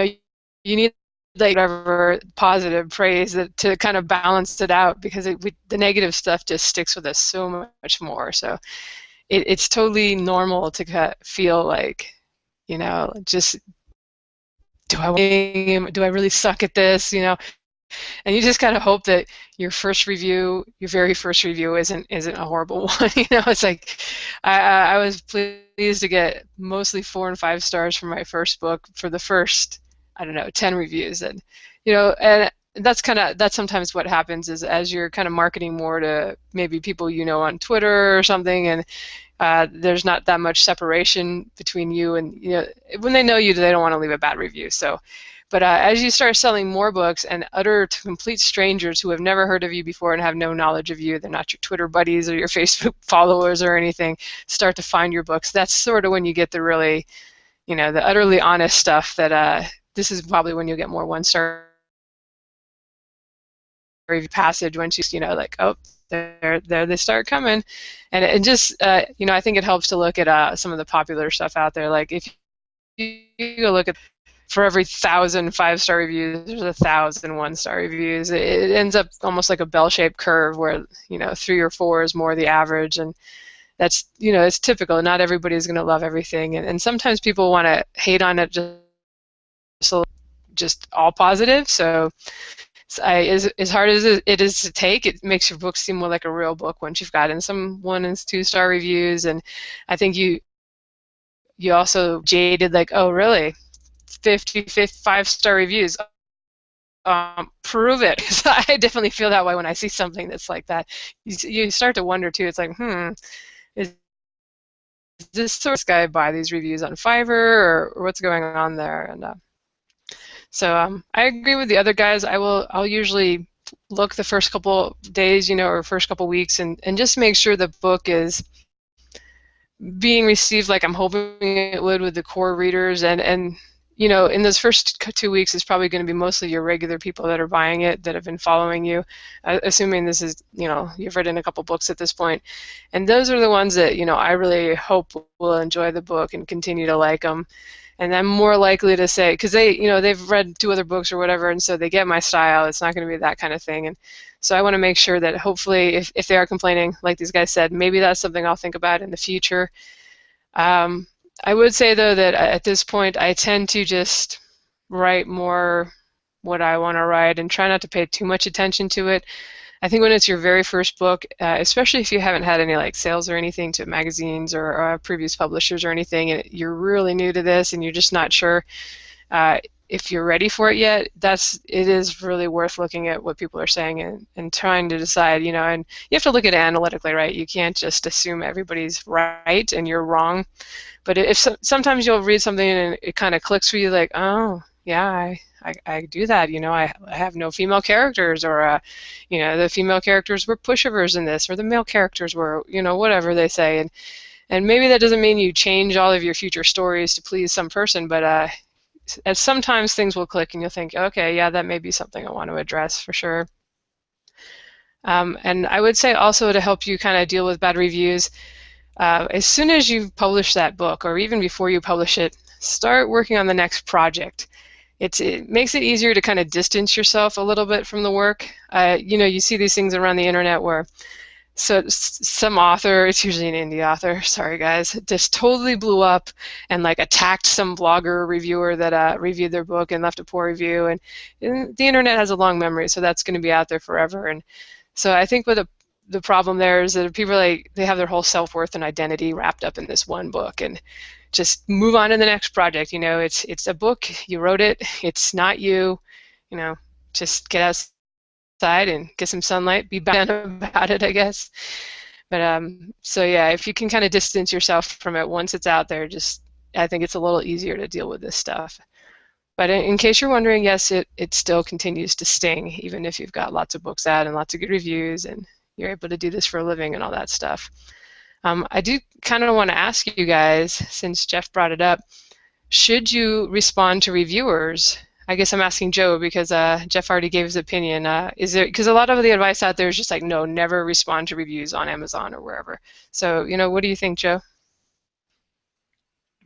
need like whatever positive praise to kind of balance it out, because the negative stuff just sticks with us so much more. So it's totally normal to feel like, just do I really suck at this, and you just kind of hope that your very first review isn't a horrible one. It's like I was pleased to get mostly 4 and 5 stars for my first book for the first 10 reviews, and and that's sometimes what happens is as you're kind of marketing more to maybe people on Twitter or something, and there's not that much separation between you and when they know you, they don't want to leave a bad review. So, but as you start selling more books and utter to complete strangers who have never heard of you before and have no knowledge of you, they're not your Twitter buddies or your Facebook followers or anything, start to find your books. That's sort of when you get the really the utterly honest stuff that this is probably when you'll get more one-star review passage when she's, like, oh, there they start coming. And just, I think it helps to look at some of the popular stuff out there. Like, if you go look at, for every 1,000 5-star reviews, there's 1,000 1-star reviews. It ends up almost like a bell-shaped curve where, 3 or 4 is more the average, and that's, it's typical. Not everybody's going to love everything, and sometimes people want to hate on it just all positive. So as hard as it is to take, it makes your book seem more like a real book once you've gotten some 1 and 2-star reviews. And I think you also jaded, like, oh, really? 5-star reviews. Prove it. I definitely feel that way when I see something that's like that. You start to wonder too. It's like, is this source guy buy these reviews on Fiverr, or what's going on there? And so I agree with the other guys. I'll usually look the first couple days, or first couple weeks, and just make sure the book is being received like I'm hoping it would with the core readers, and in those first 2 weeks, it's probably going to be mostly your regular people that are buying it, that have been following you, assuming this is, you've written a couple books at this point. And those are the ones that, I really hope will enjoy the book and continue to like them. And I'm more likely to say, because they've read 2 other books or whatever, and so they get my style. It's not going to be that kind of thing. And so I want to make sure that hopefully, if they are complaining, like these guys said, maybe that's something I'll think about in the future. I would say, though, that at this point I tend to just write more what I want to write and try not to pay too much attention to it. I think when it's your very first book, especially if you haven't had any like sales or anything to magazines or previous publishers or anything, and you're really new to this and you're just not sure if you're ready for it yet, it is really worth looking at what people are saying and trying to decide, and you have to look at it analytically, right? You can't just assume everybody's right and you're wrong. But sometimes you'll read something and it kind of clicks for you, like, oh, yeah, I do that. I have no female characters, or, the female characters were pushovers in this, or the male characters were, whatever they say. And maybe that doesn't mean you change all of your future stories to please some person, but sometimes things will click and you'll think, okay, yeah, that may be something I want to address for sure. And I would say also, to help you kind of deal with bad reviews, as soon as you publish that book, or even before you publish it, start working on the next project. It makes it easier to kind of distance yourself a little bit from the work. You see these things around the internet where some author, it's usually an indie author, sorry guys, just totally blew up and like attacked some blogger or reviewer that reviewed their book and left a poor review. And the internet has a long memory, so that's going to be out there forever. And so I think with the problem there is that people they have their whole self-worth and identity wrapped up in this one book, and just move on to the next project. It's a book, you wrote it, it's not you, just get outside and get some sunlight, be bad about it, I guess. But so yeah, if you can kind of distance yourself from it once it's out there, I think it's a little easier to deal with this stuff. But in case you're wondering, yes, it still continues to sting, even if you've got lots of books out and lots of good reviews and you're able to do this for a living and all that stuff. I do kind of want to ask you guys, since Jeff brought it up, should you respond to reviewers? I guess I'm asking Joe because Jeff already gave his opinion. Because a lot of the advice out there is just like, no, never respond to reviews on Amazon or wherever. So, what do you think, Joe?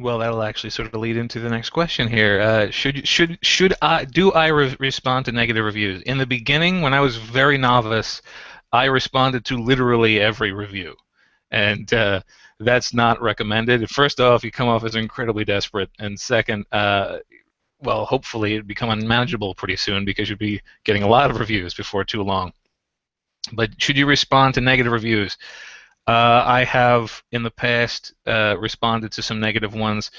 Well, that'll actually sort of lead into the next question here. Do I respond to negative reviews? In the beginning, when I was very novice, I responded to literally every review, and that's not recommended. First off, you come off as incredibly desperate, and second, well, hopefully it'd become unmanageable pretty soon because you'd be getting a lot of reviews before too long. But should you respond to negative reviews? I have in the past responded to some negative ones.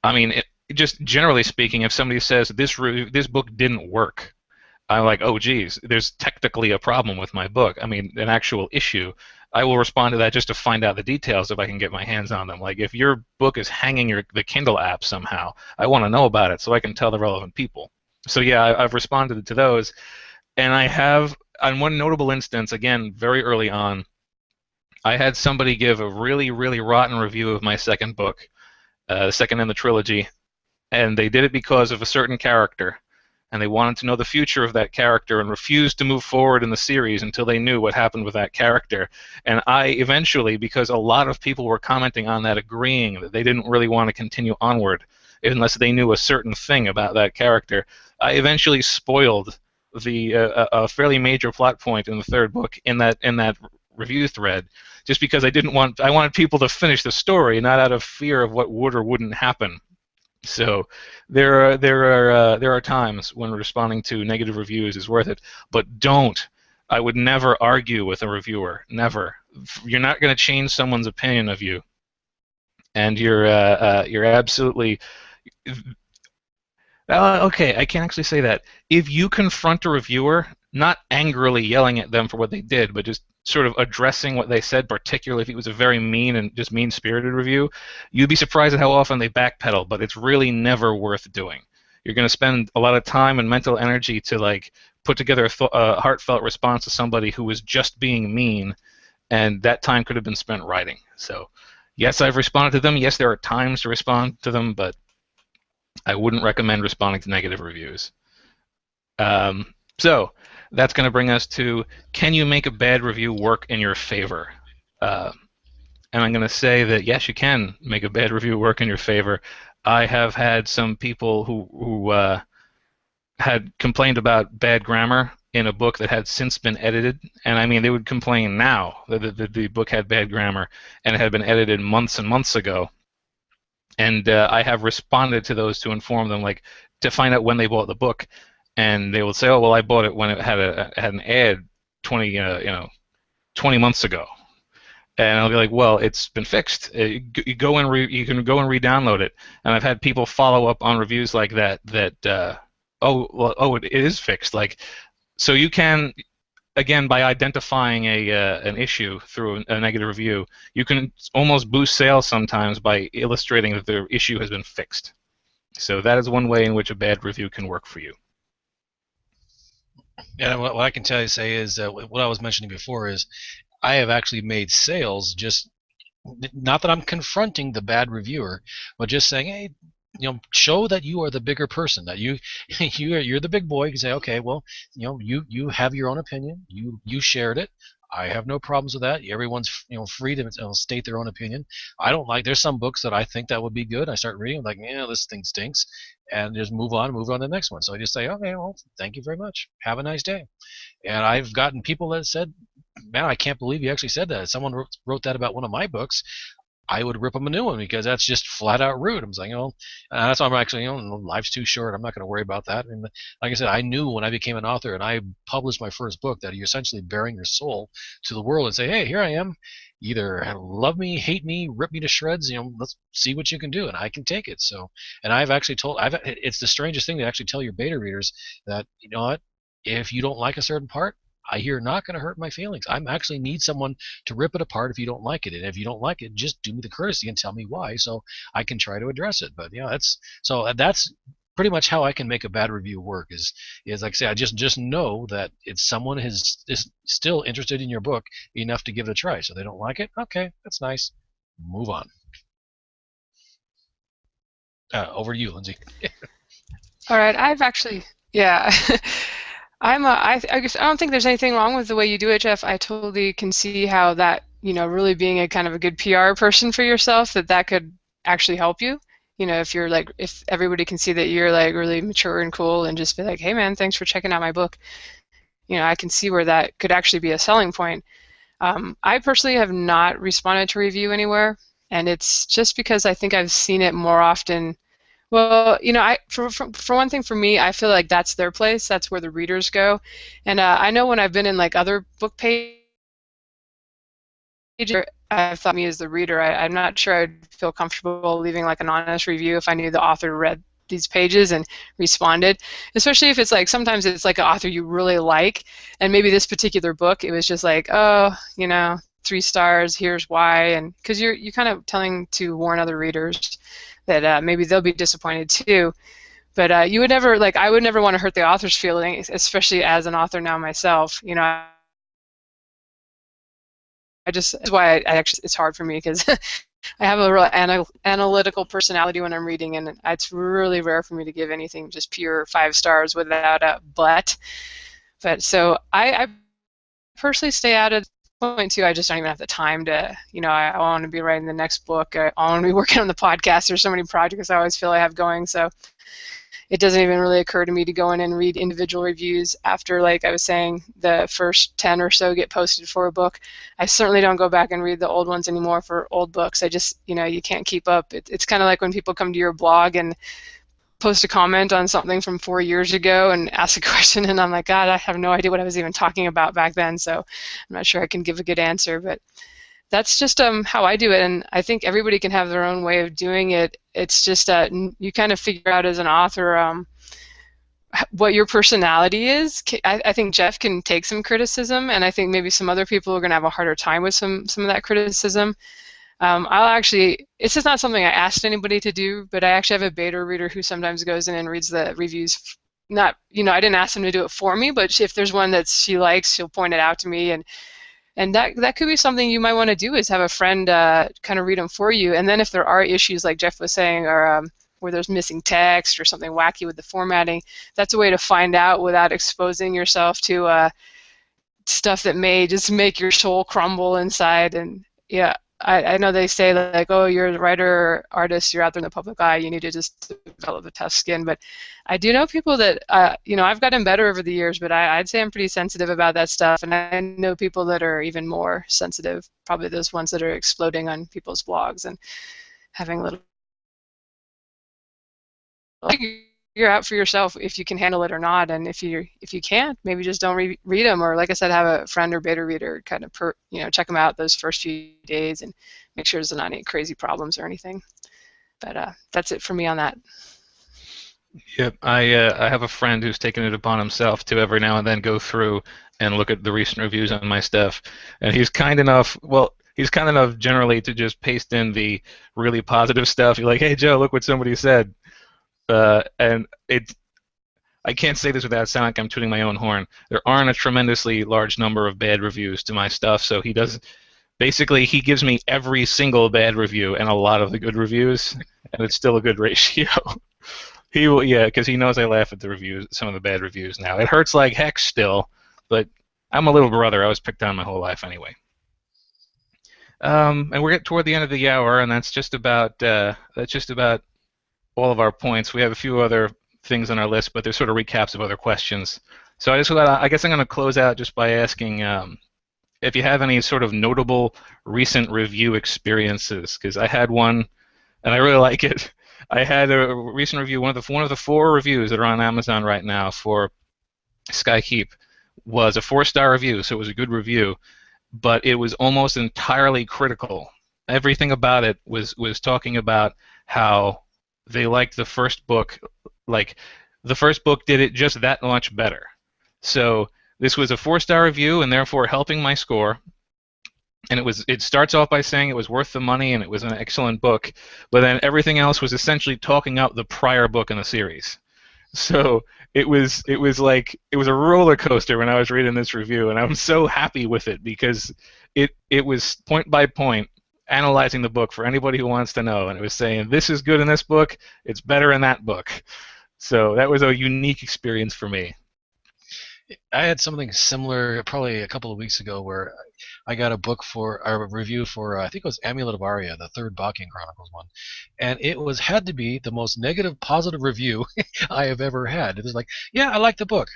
I mean, just generally speaking, if somebody says this book didn't work, I'm like, oh geez, there's technically a problem with my book. I mean, an actual issue. I will respond to that just to find out the details if I can get my hands on them. Like if your book is hanging the Kindle app somehow, I want to know about it so I can tell the relevant people. So yeah, I've responded to those, and I have, on one notable instance, again, very early on, I had somebody give a really, really rotten review of my second book, second in the trilogy, and they did it because of a certain character, and they wanted to know the future of that character and refused to move forward in the series until they knew what happened with that character. And I eventually, because a lot of people were commenting on that, agreeing that they didn't really want to continue onward unless they knew a certain thing about that character, I eventually spoiled a fairly major plot point in the third book in that review thread, just because I wanted people to finish the story, not out of fear of what would or wouldn't happen. So there are times when responding to negative reviews is worth it, but don't. I would never argue with a reviewer. Never. You're not going to change someone's opinion of you, and you're absolutely. Okay, I can't actually say that. If you confront a reviewer, not angrily yelling at them for what they did, but just sort of addressing what they said, particularly if it was a very mean and just mean-spirited review, you'd be surprised at how often they backpedal, but it's really never worth doing. You're going to spend a lot of time and mental energy to like put together a heartfelt response to somebody who was just being mean, and that time could have been spent writing. So, yes, I've responded to them. Yes, there are times to respond to them, but I wouldn't recommend responding to negative reviews. So that's going to bring us to, can you make a bad review work in your favor? And I'm going to say that yes, you can make a bad review work in your favor. I have had some people who had complained about bad grammar in a book that had since been edited, and I mean they would complain now that the book had bad grammar and it had been edited months and months ago. And I have responded to those to inform them, like, to find out when they bought the book, and they will say, "Oh, well, I bought it when it had an ad 20 months ago," and I'll be like, "Well, it's been fixed. You can go and re-download it." And I've had people follow up on reviews like that. It is fixed. Like, so you can. Again, by identifying an issue through a negative review, you can almost boost sales sometimes by illustrating that the issue has been fixed. So that is one way in which a bad review can work for you. Yeah, what I can say is what I was mentioning before is I have actually made sales just not that I'm confronting the bad reviewer, but just saying, hey, show that you are the bigger person, that you're the big boy. You can say, okay, well, you have your own opinion. You shared it. I have no problems with that. Everyone's free to state their own opinion. I don't like. There's some books that I think that would be good. I start reading, I'm like, this thing stinks, and just move on to the next one. So I just say, okay, well, thank you very much. Have a nice day. And I've gotten people that said, man, I can't believe you actually said that. If someone wrote that about one of my books, I would rip them a new one because that's just flat out rude. I'm saying, that's why I'm actually, life's too short. I'm not going to worry about that. And like I said, I knew when I became an author and I published my first book that you're essentially bearing your soul to the world and say, hey, here I am. Either love me, hate me, rip me to shreds. Let's see what you can do, and I can take it. So, and I've actually it's the strangest thing to actually tell your beta readers that, you know what, if you don't like a certain part, you're not going to hurt my feelings. I actually need someone to rip it apart if you don't like it. And if you don't like it, just do me the courtesy and tell me why so I can try to address it. But that's pretty much how I can make a bad review work is like I say, I just know that if someone is still interested in your book enough to give it a try. So they don't like it, okay, that's nice. Move on. Over to you, Lindsay. All right, I've actually, yeah. I guess I don't think there's anything wrong with the way you do it, Jeff. I totally can see how that, really being a kind of a good PR person for yourself, that could actually help you. If everybody can see that you're like really mature and cool and just be like, hey man, thanks for checking out my book. I can see where that could actually be a selling point. I personally have not responded to review anywhere, and it's just because I think I've seen it more often. Well, for one thing, for me, I feel like that's their place. That's where the readers go. And I know when I've been in like other book pages, I've thought me as the reader, I'm not sure I'd feel comfortable leaving like an honest review if I knew the author read these pages and responded, especially if it's like sometimes it's like an author you really like, and maybe this particular book, it was just like, 3 stars, here's why, and because you're kind of to warn other readers that maybe they'll be disappointed too. But I would never want to hurt the author's feelings, especially as an author now myself. That's why it's hard for me because I have a real analytical personality when I'm reading, and it's really rare for me to give anything just pure 5 stars without a but. But so I personally stay out of the point too. I just don't even have the time to, I want to be writing the next book. I want to be working on the podcast. There's so many projects I always feel I have going. So it doesn't even really occur to me to go in and read individual reviews after, like I was saying, the first 10 or so get posted for a book. I certainly don't go back and read the old ones anymore for old books. I just, you can't keep up. It's kind of like when people come to your blog and post a comment on something from 4 years ago and ask a question, and I'm like, God, I have no idea what I was even talking about back then, so I'm not sure I can give a good answer. But that's just how I do it, and I think everybody can have their own way of doing it. It's just you kind of figure out as an author what your personality is. I think Jeff can take some criticism, and I think maybe some other people are going to have a harder time with some of that criticism. It's just not something I asked anybody to do, but I actually have a beta reader who sometimes goes in and reads the reviews. Not, I didn't ask them to do it for me, but if there's one that she likes, she'll point it out to me, and that could be something you might want to do, is have a friend kind of read them for you. And then if there are issues, like Jeff was saying, or where there's missing text or something wacky with the formatting, that's a way to find out without exposing yourself to stuff that may just make your soul crumble inside. And yeah, I know they say like, oh, you're a writer or artist, you're out there in the public eye, you need to just develop a tough skin. But I do know people that, I've gotten better over the years, but I'd say I'm pretty sensitive about that stuff. And I know people that are even more sensitive, probably those ones that are exploding on people's blogs and having a little, figure out for yourself if you can handle it or not, and if you can't, maybe just don't read them, or like I said, have a friend or beta reader kind of check them out those first few days and make sure there's not any crazy problems or anything. But that's it for me on that. Yep, I have a friend who's taken it upon himself to every now and then go through and look at the recent reviews on my stuff, and he's kind enough generally to just paste in the really positive stuff. You're like, hey Joe, look what somebody said. And I can't say this without sounding like I'm tooting my own horn. There aren't a tremendously large number of bad reviews to my stuff, so he gives me every single bad review and a lot of the good reviews, and it's still a good ratio. He will, yeah, because he knows I laugh at the reviews, some of the bad reviews now. It hurts like heck still, but I'm a little brother. I was picked on my whole life anyway. And we're getting toward the end of the hour, and that's just about all of our points. We have a few other things on our list, but they're sort of recaps of other questions. So I guess I'm going to close out just by asking if you have any sort of notable recent review experiences, because I had one, and I really like it. I had a recent review. One of the 4 reviews that are on Amazon right now for Skykeep was a 4-star review, so it was a good review, but it was almost entirely critical. Everything about it was talking about how they liked the first book, like the first book did it just that much better. So this was a 4-star review and therefore helping my score. And it starts off by saying it was worth the money and it was an excellent book, but then everything else was essentially talking up the prior book in the series. So it was a roller coaster when I was reading this review, and I'm so happy with it because it was point by point analyzing the book for anybody who wants to know, and it was saying this is good in this book, it's better in that book. So that was a unique experience for me. I had something similar probably a couple of weeks ago where I got a review for I think it was Amulet of Arya, the 3rd Bachkian Chronicles one, and it had to be the most negative positive review I have ever had. It was like, yeah, I like the book.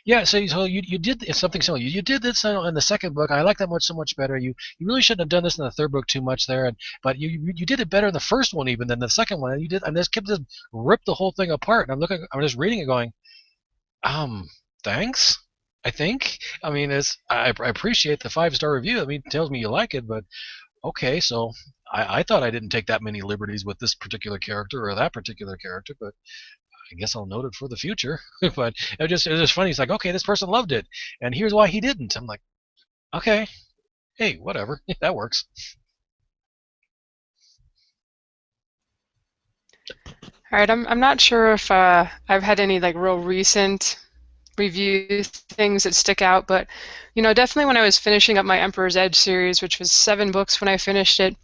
Yeah, so you did something similar. You did this in the second book. I like that so much better. You really shouldn't have done this in the 3rd book too much there, but you did it better in the first one even than the second one. And this kept just ripped the whole thing apart. And I'm just reading it going, thanks. I think. I mean, I appreciate the 5-star review. I mean, it tells me you like it, but okay. So I thought I didn't take that many liberties with this particular character or that particular character, but I guess I'll note it for the future. But it was just funny. It's like, okay, this person loved it, and here's why he didn't. I'm like, okay, hey, whatever, that works. All right, I'm not sure if I've had any like real recent review things that stick out, but definitely when I was finishing up my Emperor's Edge series, which was 7 books when I finished it,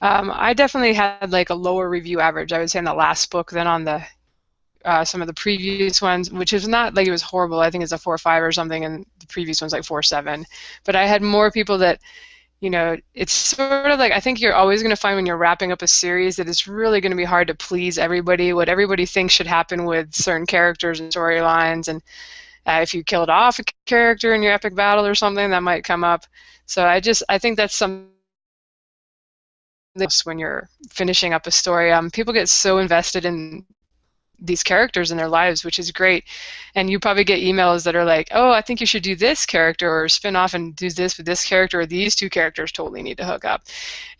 I definitely had like a lower review average, I would say, in the last book than on the some of the previous ones, which is not like it was horrible. I think it's a 4.5 or something, and the previous one's like 4.7. But I had more people that, it's sort of like, I think you're always going to find when you're wrapping up a series that it's really going to be hard to please everybody. What everybody thinks should happen with certain characters and storylines, and if you killed off a character in your epic battle or something, that might come up. So I think that's something when you're finishing up a story. People get so invested in these characters in their lives, which is great. And you probably get emails that are like, oh, I think you should do this character or spin off and do this with this character, or these two characters totally need to hook up.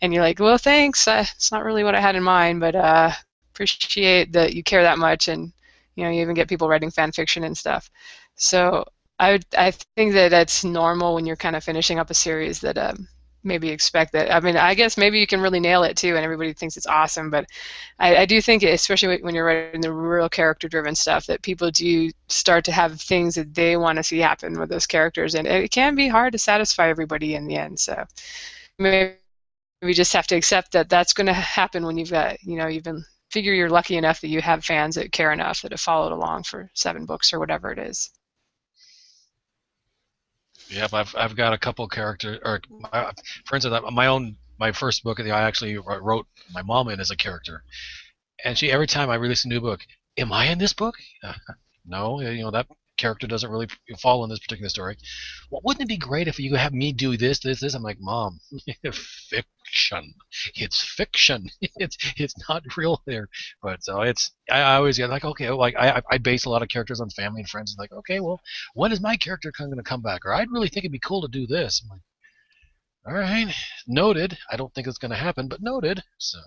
And you're like, well, thanks. It's not really what I had in mind, but appreciate that you care that much. And you even get people writing fan fiction and stuff. So I think that that's normal when you're kind of finishing up a series, that maybe expect that. I mean, I guess maybe you can really nail it too, and everybody thinks it's awesome. But I do think, especially when you're writing the real character-driven stuff, that people do start to have things that they want to see happen with those characters, and it can be hard to satisfy everybody in the end. So maybe we just have to accept that that's going to happen when you've got, figure you're lucky enough that you have fans that care enough that have followed along for 7 books or whatever it is. Yep, I've got a couple characters, or for instance, my first book, I actually wrote my mom in as a character, and she, every time I release a new book, am I in this book? No, that character doesn't really fall in this particular story. Well, wouldn't it be great if you have me do this? I'm like, Mom, fiction. It's fiction. It's not real there. But so I always get like, okay, like I base a lot of characters on family and friends. Like, okay, well, when is my character going to come back? Or I'd really think it'd be cool to do this. I'm like, all right, noted. I don't think it's going to happen, but noted. So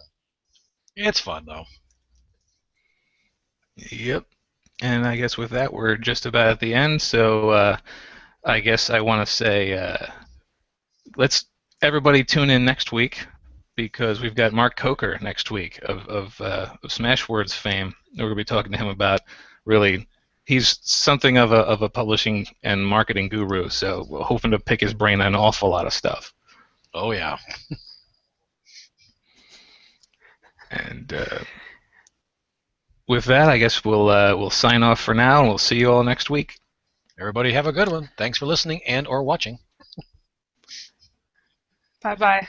it's fun though. Yep. And I guess with that, we're just about at the end. So I guess I want to say, let's everybody tune in next week, because we've got Mark Coker next week of Smashwords fame. We're going to be talking to him about, really, he's something of a publishing and marketing guru. So we're hoping to pick his brain on an awful lot of stuff. Oh yeah. And with that, I guess we'll sign off for now, and we'll see you all next week. Everybody have a good one. Thanks for listening and or watching. Bye-bye.